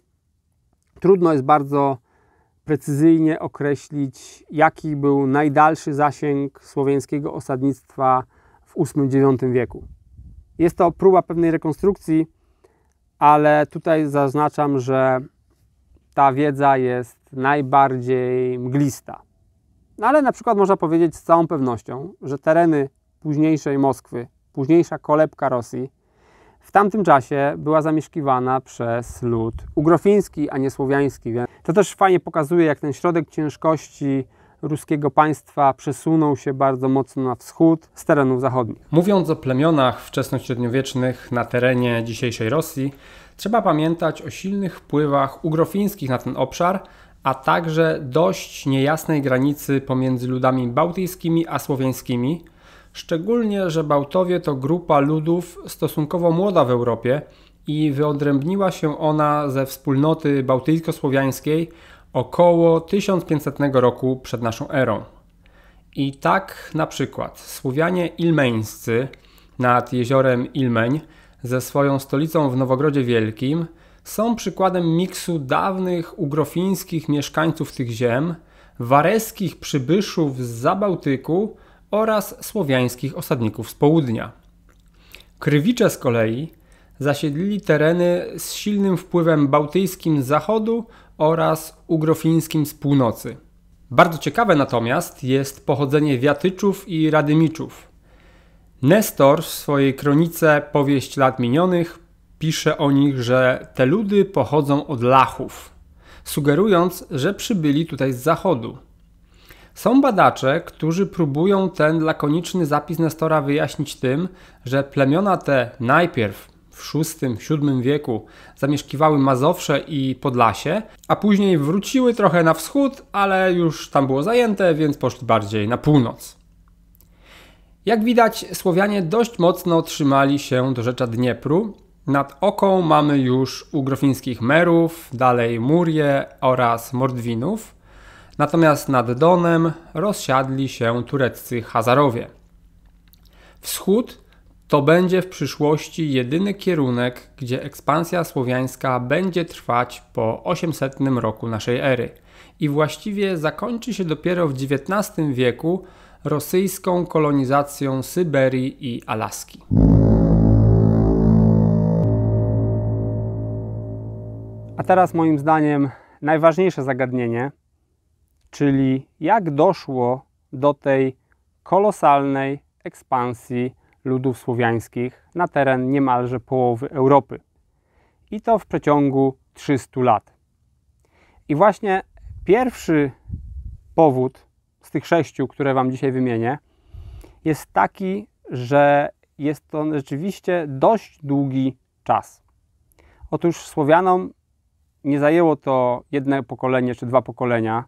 trudno jest bardzo precyzyjnie określić, jaki był najdalszy zasięg słowiańskiego osadnictwa w VIII-IX wieku. Jest to próba pewnej rekonstrukcji, ale tutaj zaznaczam, że ta wiedza jest najbardziej mglista. No ale na przykład można powiedzieć z całą pewnością, że tereny późniejszej Moskwy, późniejsza kolebka Rosji, w tamtym czasie była zamieszkiwana przez lud ugrofiński, a nie słowiański. To też fajnie pokazuje, jak ten środek ciężkości ruskiego państwa przesunął się bardzo mocno na wschód z terenów zachodnich. Mówiąc o plemionach wczesnośredniowiecznych na terenie dzisiejszej Rosji, trzeba pamiętać o silnych wpływach ugrofińskich na ten obszar, a także dość niejasnej granicy pomiędzy ludami bałtyjskimi a słowiańskimi, szczególnie, że Bałtowie to grupa ludów stosunkowo młoda w Europie i wyodrębniła się ona ze wspólnoty bałtyjsko-słowiańskiej około 1500 roku przed naszą erą. I tak na przykład Słowianie ilmeńscy nad jeziorem Ilmeń ze swoją stolicą w Nowogrodzie Wielkim są przykładem miksu dawnych ugrofińskich mieszkańców tych ziem, wareskich przybyszów z Zabałtyku oraz słowiańskich osadników z południa. Krywicze z kolei zasiedlili tereny z silnym wpływem bałtyjskim z zachodu oraz ugrofińskim z północy. Bardzo ciekawe natomiast jest pochodzenie Wiatyczów i Radymiczów. Nestor w swojej kronice Powieść lat minionych pisze o nich, że te ludy pochodzą od Lachów, sugerując, że przybyli tutaj z zachodu. Są badacze, którzy próbują ten lakoniczny zapis Nestora wyjaśnić tym, że plemiona te najpierw w VI-VII wieku zamieszkiwały Mazowsze i Podlasie, a później wróciły trochę na wschód, ale już tam było zajęte, więc poszli bardziej na północ. Jak widać, Słowianie dość mocno trzymali się do rzecza Dniepru. Nad Oką mamy już ugrofińskich Merów, dalej Murię oraz Mordwinów. Natomiast nad Donem rozsiadli się tureccy Hazarowie. Wschód to będzie w przyszłości jedyny kierunek, gdzie ekspansja słowiańska będzie trwać po 800 roku naszej ery i właściwie zakończy się dopiero w XIX wieku rosyjską kolonizacją Syberii i Alaski. A teraz moim zdaniem najważniejsze zagadnienie, czyli jak doszło do tej kolosalnej ekspansji ludów słowiańskich na teren niemalże połowy Europy. I to w przeciągu 300 lat. I właśnie pierwszy powód z tych 6, które Wam dzisiaj wymienię, jest taki, że jest to rzeczywiście dość długi czas. Otóż Słowianom nie zajęło to jedno pokolenie czy 2 pokolenia,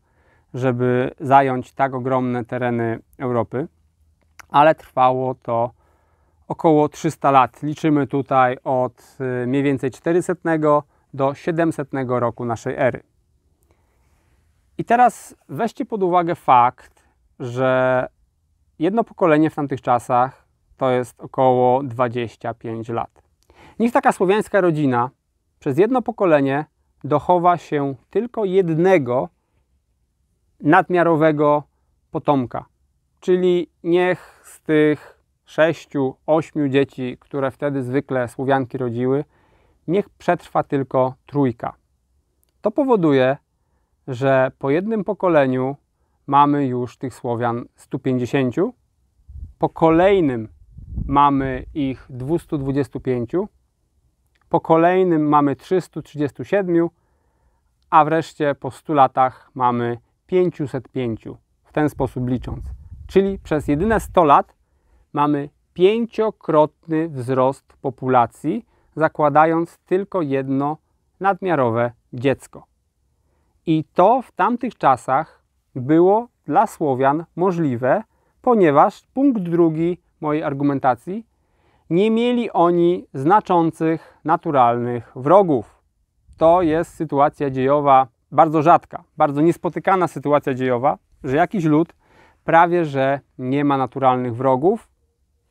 żeby zająć tak ogromne tereny Europy, ale trwało to około 300 lat. Liczymy tutaj od mniej więcej 400 do 700 roku naszej ery. I teraz weźcie pod uwagę fakt, że jedno pokolenie w tamtych czasach to jest około 25 lat. Niech taka słowiańska rodzina przez jedno pokolenie dochowa się tylko jednego nadmiarowego potomka. Czyli niech z tych 6-8 dzieci, które wtedy zwykle Słowianki rodziły, niech przetrwa tylko 3. To powoduje, że po jednym pokoleniu mamy już tych Słowian 150, po kolejnym mamy ich 225, po kolejnym mamy 337, a wreszcie po 100 latach mamy 505, w ten sposób licząc. Czyli przez jedyne 100 lat mamy 5-krotny wzrost populacji, zakładając tylko jedno nadmiarowe dziecko. I to w tamtych czasach było dla Słowian możliwe, ponieważ punkt drugi mojej argumentacji, nie mieli oni znaczących naturalnych wrogów. To jest sytuacja dziejowa bardzo rzadka, bardzo niespotykana sytuacja dziejowa, że jakiś lud prawie że nie ma naturalnych wrogów,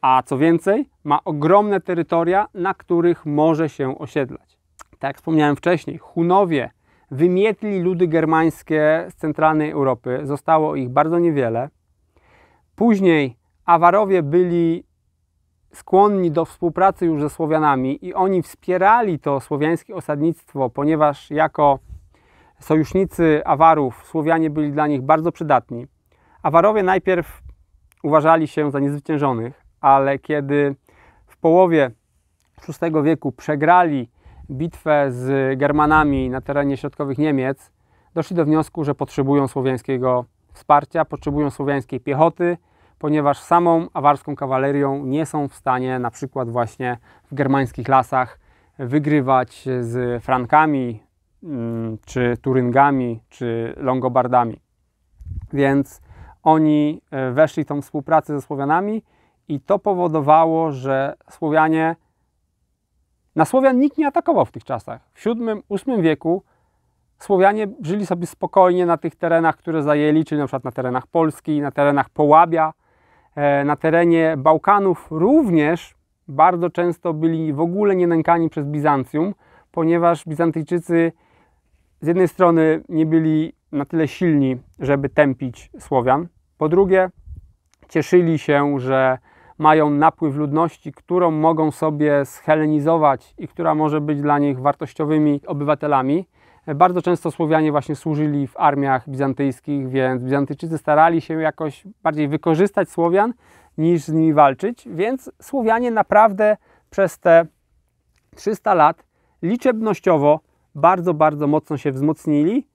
a co więcej, ma ogromne terytoria, na których może się osiedlać. Tak jak wspomniałem wcześniej, Hunowie wymietli ludy germańskie z centralnej Europy, zostało ich bardzo niewiele. Później Awarowie byli skłonni do współpracy już ze Słowianami i oni wspierali to słowiańskie osadnictwo, ponieważ jako sojusznicy Awarów Słowianie byli dla nich bardzo przydatni. Awarowie najpierw uważali się za niezwyciężonych, ale kiedy w połowie VI wieku przegrali bitwę z Germanami na terenie środkowych Niemiec, doszli do wniosku, że potrzebują słowiańskiego wsparcia, potrzebują słowiańskiej piechoty, ponieważ samą awarską kawalerią nie są w stanie na przykład właśnie w germańskich lasach wygrywać z Frankami, czy Turyngami, czy Longobardami. Więc oni weszli w tą współpracę ze Słowianami i to powodowało, że na Słowian nikt nie atakował w tych czasach. W VII-VIII wieku Słowianie żyli sobie spokojnie na tych terenach, które zajęli, czyli na przykład na terenach Polski, na terenach Połabia, na terenie Bałkanów również bardzo często byli w ogóle nie nękani przez Bizancjum, ponieważ Bizantyjczycy z jednej strony nie byli na tyle silni, żeby tępić Słowian. Po drugie, cieszyli się, że mają napływ ludności, którą mogą sobie zhelenizować i która może być dla nich wartościowymi obywatelami. Bardzo często Słowianie właśnie służyli w armiach bizantyjskich, więc Bizantyjczycy starali się jakoś bardziej wykorzystać Słowian niż z nimi walczyć, więc Słowianie naprawdę przez te 300 lat liczebnościowo bardzo, bardzo mocno się wzmocnili,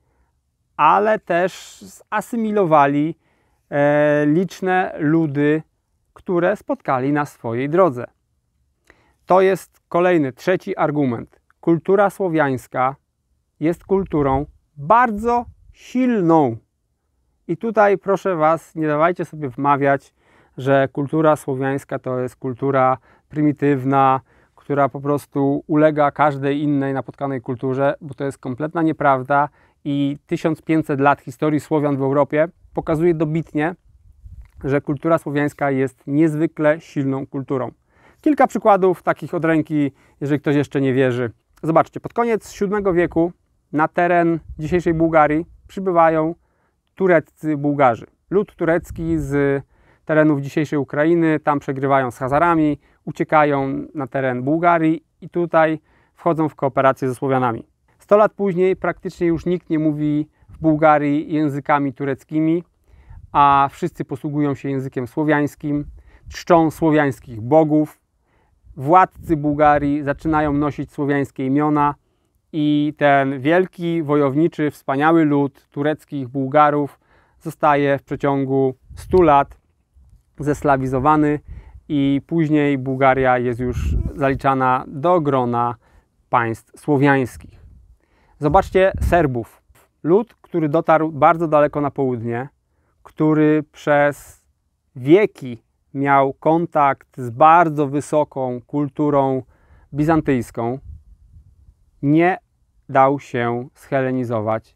ale też zasymilowali liczne ludy, które spotkali na swojej drodze. To jest kolejny, trzeci argument. Kultura słowiańska jest kulturą bardzo silną. I tutaj proszę Was, nie dawajcie sobie wmawiać, że kultura słowiańska to jest kultura prymitywna, która po prostu ulega każdej innej napotkanej kulturze, bo to jest kompletna nieprawda i 1500 lat historii Słowian w Europie pokazuje dobitnie, że kultura słowiańska jest niezwykle silną kulturą. Kilka przykładów takich od ręki, jeżeli ktoś jeszcze nie wierzy. Zobaczcie, pod koniec VII wieku na teren dzisiejszej Bułgarii przybywają tureccy Bułgarzy. Lud turecki z terenów dzisiejszej Ukrainy, tam przegrywają z Hazarami, uciekają na teren Bułgarii i tutaj wchodzą w kooperację ze Słowianami. 100 lat później praktycznie już nikt nie mówi w Bułgarii językami tureckimi, a wszyscy posługują się językiem słowiańskim, czczą słowiańskich bogów. Władcy Bułgarii zaczynają nosić słowiańskie imiona i ten wielki, wojowniczy, wspaniały lud tureckich Bułgarów zostaje w przeciągu 100 lat zesławizowany i później Bułgaria jest już zaliczana do grona państw słowiańskich. Zobaczcie Serbów. Lud, który dotarł bardzo daleko na południe, który przez wieki miał kontakt z bardzo wysoką kulturą bizantyjską, nie dał się schelenizować.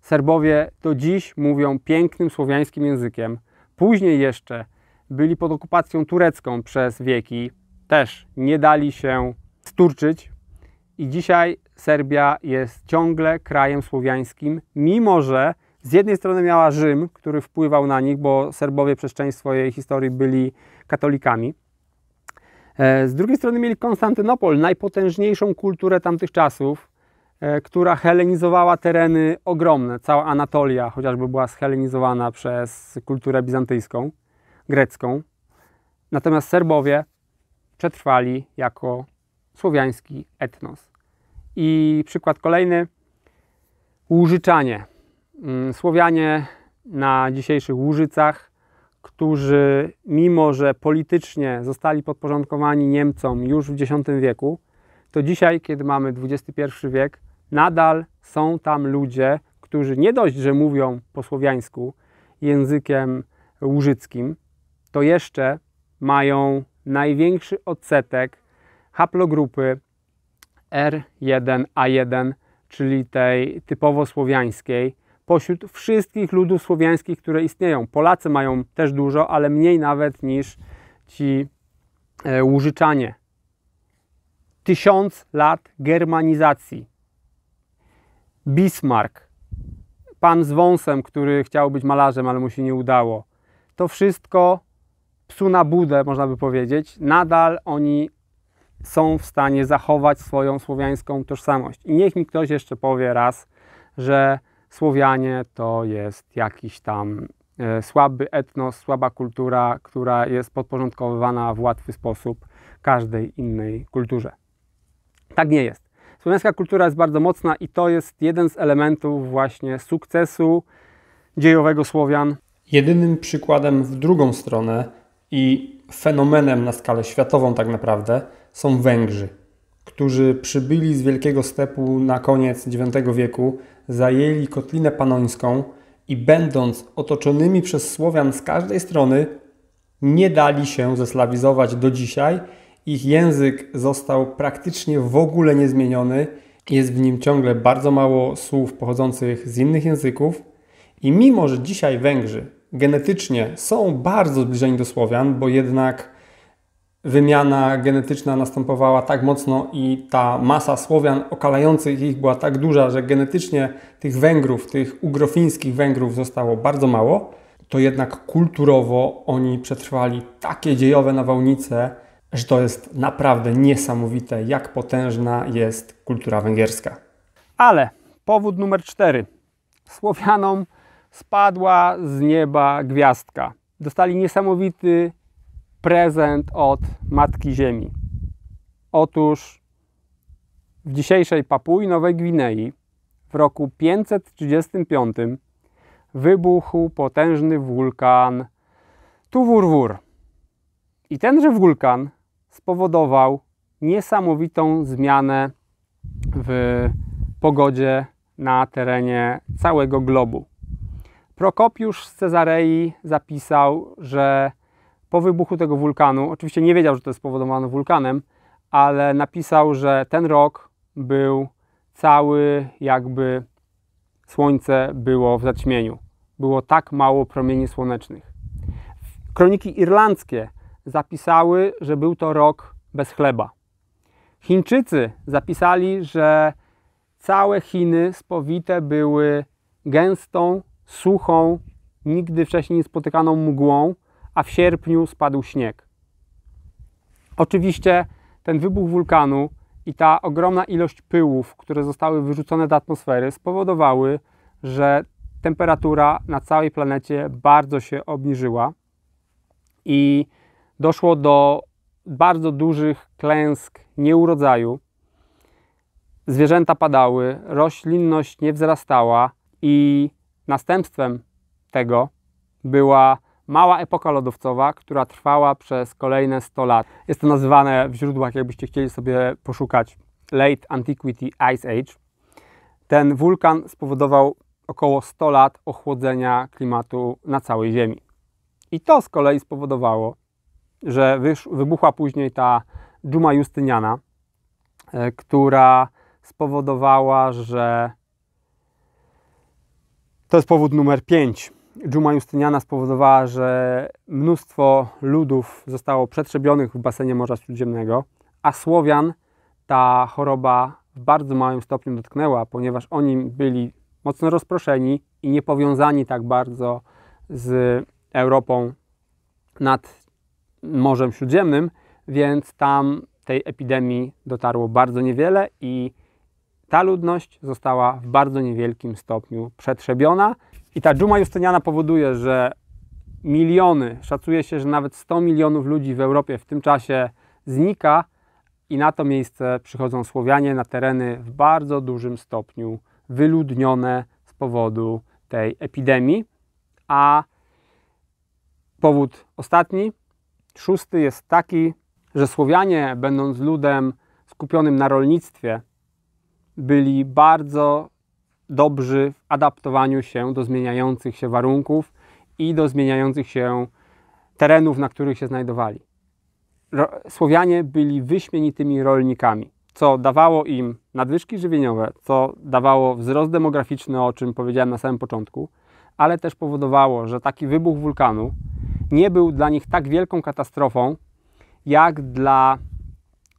Serbowie do dziś mówią pięknym słowiańskim językiem. Później jeszcze byli pod okupacją turecką przez wieki, też nie dali się sturczyć i dzisiaj Serbia jest ciągle krajem słowiańskim, mimo że z jednej strony miała Rzym, który wpływał na nich, bo Serbowie przez część swojej historii byli katolikami. Z drugiej strony mieli Konstantynopol, najpotężniejszą kulturę tamtych czasów, która helenizowała tereny ogromne. Cała Anatolia chociażby była schelenizowana przez kulturę bizantyjską, grecką. Natomiast Serbowie przetrwali jako słowiański etnos. I przykład kolejny, Łużyczanie. Słowianie na dzisiejszych Łużycach, którzy mimo że politycznie zostali podporządkowani Niemcom już w X wieku, to dzisiaj, kiedy mamy XXI wiek, nadal są tam ludzie, którzy nie dość, że mówią po słowiańsku językiem łużyckim, to jeszcze mają największy odsetek haplogrupy R1A1, czyli tej typowo słowiańskiej, pośród wszystkich ludów słowiańskich, które istnieją. Polacy mają też dużo, ale mniej nawet niż ci Łużyczanie. 1000 lat germanizacji. Bismarck, pan z wąsem, który chciał być malarzem, ale mu się nie udało. To wszystko psu na budę, można by powiedzieć. Nadal oni są w stanie zachować swoją słowiańską tożsamość. I niech mi ktoś jeszcze powie raz, że Słowianie to jest jakiś tam słaby etnos, słaba kultura, która jest podporządkowywana w łatwy sposób każdej innej kulturze. Tak nie jest. Słowiańska kultura jest bardzo mocna i to jest jeden z elementów właśnie sukcesu dziejowego Słowian. Jedynym przykładem w drugą stronę i fenomenem na skalę światową tak naprawdę są Węgrzy, którzy przybyli z Wielkiego Stepu na koniec IX wieku, zajęli Kotlinę Panońską i będąc otoczonymi przez Słowian z każdej strony, nie dali się zeslawizować do dzisiaj. Ich język został praktycznie w ogóle niezmieniony. Jest w nim ciągle bardzo mało słów pochodzących z innych języków. I mimo, że dzisiaj Węgrzy genetycznie są bardzo zbliżeni do Słowian, bo jednak wymiana genetyczna następowała tak mocno i ta masa Słowian okalających ich była tak duża, że genetycznie tych Węgrów, tych ugrofińskich Węgrów zostało bardzo mało, to jednak kulturowo oni przetrwali takie dziejowe nawałnice, że to jest naprawdę niesamowite, jak potężna jest kultura węgierska. Ale powód numer 4. Słowianom spadła z nieba gwiazdka. Dostali niesamowity prezent od Matki Ziemi. Otóż w dzisiejszej Papui Nowej Gwinei w roku 535 wybuchł potężny wulkan Tuwurwur. I tenże wulkan spowodował niesamowitą zmianę w pogodzie na terenie całego globu. Prokopiusz z Cezarei zapisał, że po wybuchu tego wulkanu, oczywiście nie wiedział, że to jest spowodowane wulkanem, ale napisał, że ten rok był cały, jakby słońce było w zaćmieniu. Było tak mało promieni słonecznych. Kroniki irlandzkie zapisały, że był to rok bez chleba. Chińczycy zapisali, że całe Chiny spowite były gęstą, suchą, nigdy wcześniej niespotykaną mgłą, a w sierpniu spadł śnieg. Oczywiście ten wybuch wulkanu i ta ogromna ilość pyłów, które zostały wyrzucone do atmosfery, spowodowały, że temperatura na całej planecie bardzo się obniżyła i doszło do bardzo dużych klęsk nieurodzaju. Zwierzęta padały, roślinność nie wzrastała i następstwem tego była mała epoka lodowcowa, która trwała przez kolejne 100 lat. Jest to nazywane w źródłach, jakbyście chcieli sobie poszukać, Late Antiquity Ice Age. Ten wulkan spowodował około 100 lat ochłodzenia klimatu na całej Ziemi. I to z kolei spowodowało, że wybuchła później ta dżuma Justyniana, która spowodowała, że to jest powód numer 5. Dżuma Justyniana spowodowała, że mnóstwo ludów zostało przetrzebionych w basenie Morza Śródziemnego, a Słowian ta choroba w bardzo małym stopniu dotknęła, ponieważ oni byli mocno rozproszeni i nie powiązani tak bardzo z Europą nad Morzem Śródziemnym, więc tam tej epidemii dotarło bardzo niewiele i ta ludność została w bardzo niewielkim stopniu przetrzebiona. I ta dżuma Justyniana powoduje, że miliony, szacuje się, że nawet 100 milionów ludzi w Europie w tym czasie znika i na to miejsce przychodzą Słowianie na tereny w bardzo dużym stopniu wyludnione z powodu tej epidemii. A powód ostatni, 6, jest taki, że Słowianie, będąc ludem skupionym na rolnictwie, byli bardzo dobrzy w adaptowaniu się do zmieniających się warunków i do zmieniających się terenów, na których się znajdowali. Słowianie byli wyśmienitymi rolnikami, co dawało im nadwyżki żywieniowe, co dawało wzrost demograficzny, o czym powiedziałem na samym początku, ale też powodowało, że taki wybuch wulkanu nie był dla nich tak wielką katastrofą, jak dla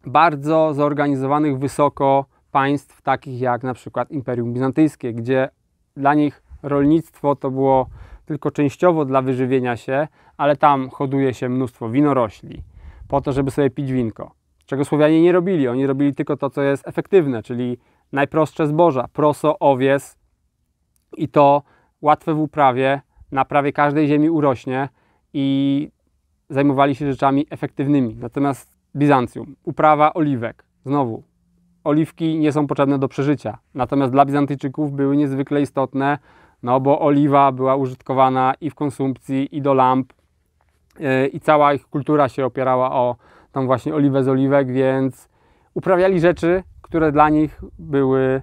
bardzo zorganizowanych wysoko państw takich jak na przykład Imperium Bizantyjskie, gdzie dla nich rolnictwo to było tylko częściowo dla wyżywienia się, ale tam hoduje się mnóstwo winorośli po to, żeby sobie pić winko. Czego Słowianie nie robili. Oni robili tylko to, co jest efektywne, czyli najprostsze zboża, proso, owies i to łatwe w uprawie, na prawie każdej ziemi urośnie i zajmowali się rzeczami efektywnymi. Natomiast Bizancjum, uprawa oliwek, znowu, oliwki nie są potrzebne do przeżycia, natomiast dla Bizantyjczyków były niezwykle istotne, no bo oliwa była użytkowana i w konsumpcji, i do lamp, i cała ich kultura się opierała o tą właśnie oliwę z oliwek, więc uprawiali rzeczy, które dla nich były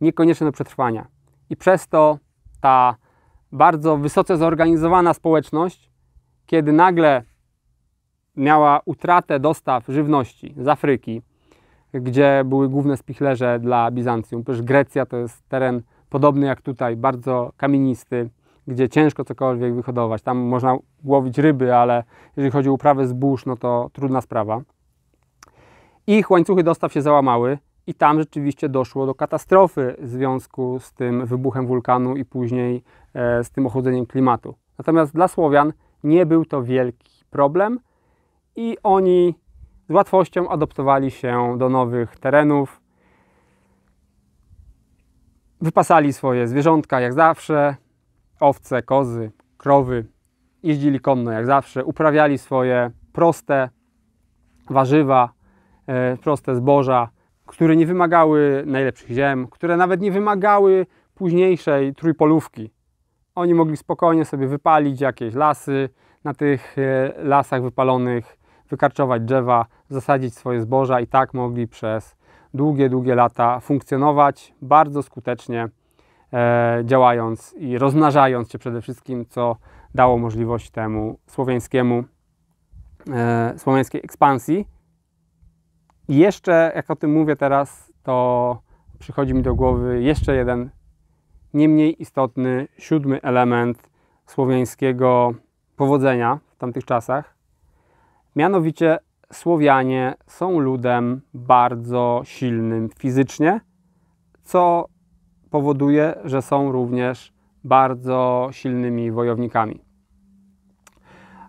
niekonieczne do przetrwania. I przez to ta bardzo wysoce zorganizowana społeczność, kiedy nagle miała utratę dostaw żywności z Afryki, gdzie były główne spichlerze dla Bizancjum. Przecież Grecja to jest teren podobny jak tutaj, bardzo kamienisty, gdzie ciężko cokolwiek wyhodować. Tam można łowić ryby, ale jeżeli chodzi o uprawę zbóż, no to trudna sprawa. Ich łańcuchy dostaw się załamały i tam rzeczywiście doszło do katastrofy w związku z tym wybuchem wulkanu i później z tym ochłodzeniem klimatu. Natomiast dla Słowian nie był to wielki problem i oni z łatwością adaptowali się do nowych terenów. Wypasali swoje zwierzątka jak zawsze, owce, kozy, krowy, jeździli konno jak zawsze, uprawiali swoje proste warzywa, proste zboża, które nie wymagały najlepszych ziem, które nawet nie wymagały późniejszej trójpolówki. Oni mogli spokojnie sobie wypalić jakieś lasy, na tych lasach wypalonych wykarczować drzewa, zasadzić swoje zboża i tak mogli przez długie lata funkcjonować bardzo skutecznie, działając i rozmnażając się przede wszystkim, co dało możliwość temu słowiańskiej ekspansji. I jeszcze, jak o tym mówię teraz, to przychodzi mi do głowy jeszcze jeden, nie mniej istotny, 7. element słowiańskiego powodzenia w tamtych czasach. Mianowicie Słowianie są ludem bardzo silnym fizycznie, co powoduje, że są również bardzo silnymi wojownikami.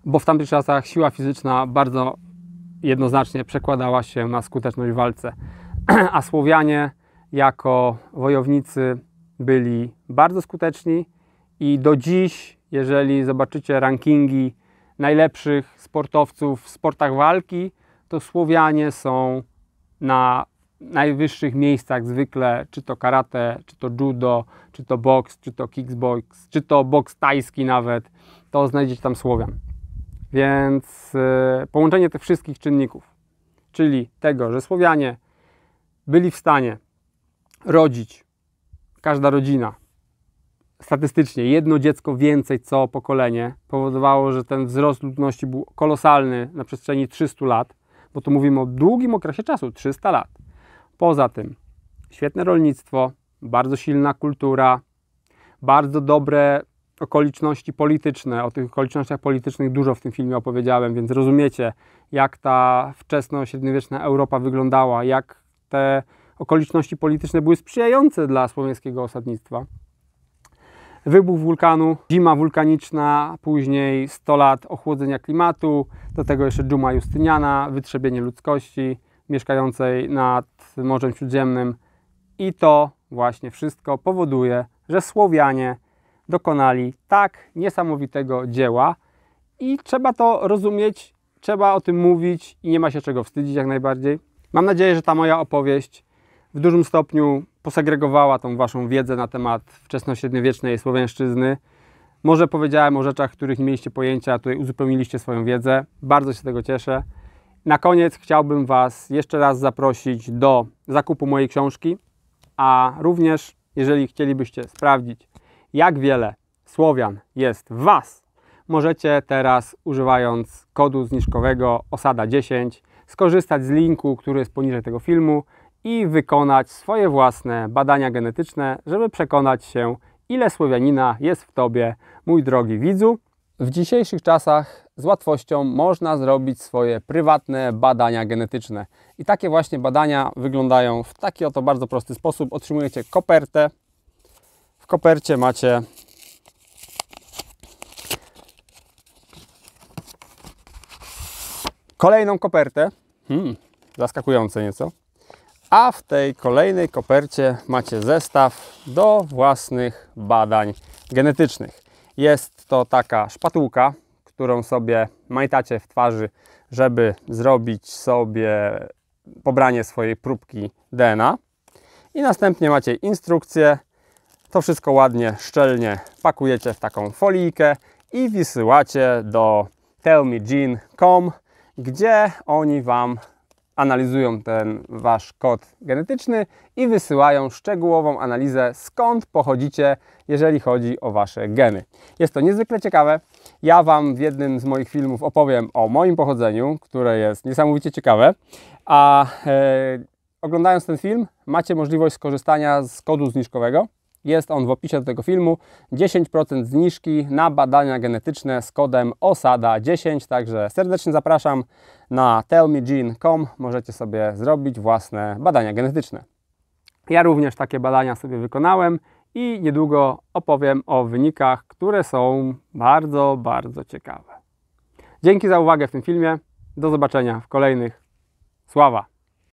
Bo w tamtych czasach siła fizyczna bardzo jednoznacznie przekładała się na skuteczność w walce. A Słowianie jako wojownicy byli bardzo skuteczni i do dziś, jeżeli zobaczycie rankingi najlepszych sportowców w sportach walki, to Słowianie są na najwyższych miejscach zwykle, czy to karate, czy to judo, czy to boks, czy to kickbox, czy to boks tajski nawet, to znajdziecie tam Słowian. Więc połączenie tych wszystkich czynników, czyli tego, że Słowianie byli w stanie rodzić, każda rodzina, statystycznie jedno dziecko więcej co pokolenie, powodowało, że ten wzrost ludności był kolosalny na przestrzeni 300 lat, bo tu mówimy o długim okresie czasu, 300 lat. Poza tym świetne rolnictwo, bardzo silna kultura, bardzo dobre okoliczności polityczne. O tych okolicznościach politycznych dużo w tym filmie opowiedziałem, więc rozumiecie, jak ta wczesno-średniowieczna Europa wyglądała, jak te okoliczności polityczne były sprzyjające dla słowiańskiego osadnictwa. Wybuch wulkanu, zima wulkaniczna, później 100 lat ochłodzenia klimatu, do tego jeszcze dżuma Justyniana, wytrzebienie ludzkości mieszkającej nad Morzem Śródziemnym. I to właśnie wszystko powoduje, że Słowianie dokonali tak niesamowitego dzieła i trzeba to rozumieć, trzeba o tym mówić i nie ma się czego wstydzić jak najbardziej. Mam nadzieję, że ta moja opowieść w dużym stopniu posegregowała tą waszą wiedzę na temat wczesnośredniowiecznej słowiańszczyzny. Może powiedziałem o rzeczach, których nie mieliście pojęcia, a tutaj uzupełniliście swoją wiedzę. Bardzo się z tego cieszę. Na koniec chciałbym was jeszcze raz zaprosić do zakupu mojej książki, a również jeżeli chcielibyście sprawdzić, jak wiele Słowian jest w was, możecie teraz, używając kodu zniżkowego OSADA10, skorzystać z linku, który jest poniżej tego filmu i wykonać swoje własne badania genetyczne, żeby przekonać się, ile Słowianina jest w tobie, mój drogi widzu. W dzisiejszych czasach z łatwością można zrobić swoje prywatne badania genetyczne. I takie właśnie badania wyglądają w taki oto bardzo prosty sposób. Otrzymujecie kopertę. W kopercie macie kolejną kopertę. Zaskakujące nieco. A w tej kolejnej kopercie macie zestaw do własnych badań genetycznych. Jest to taka szpatułka, którą sobie majtacie w twarzy, żeby zrobić sobie pobranie swojej próbki DNA. I następnie macie instrukcję. To wszystko ładnie, szczelnie pakujecie w taką folijkę i wysyłacie do tellmegene.com, gdzie oni wam analizują ten wasz kod genetyczny i wysyłają szczegółową analizę, skąd pochodzicie, jeżeli chodzi o wasze geny. Jest to niezwykle ciekawe. Ja wam w jednym z moich filmów opowiem o moim pochodzeniu, które jest niesamowicie ciekawe, a oglądając ten film macie możliwość skorzystania z kodu zniżkowego. Jest on w opisie do tego filmu. 10% zniżki na badania genetyczne z kodem OSADA10. Także serdecznie zapraszam na tellmegene.com. Możecie sobie zrobić własne badania genetyczne. Ja również takie badania sobie wykonałem i niedługo opowiem o wynikach, które są bardzo, bardzo ciekawe. Dzięki za uwagę w tym filmie. Do zobaczenia w kolejnych. Sława!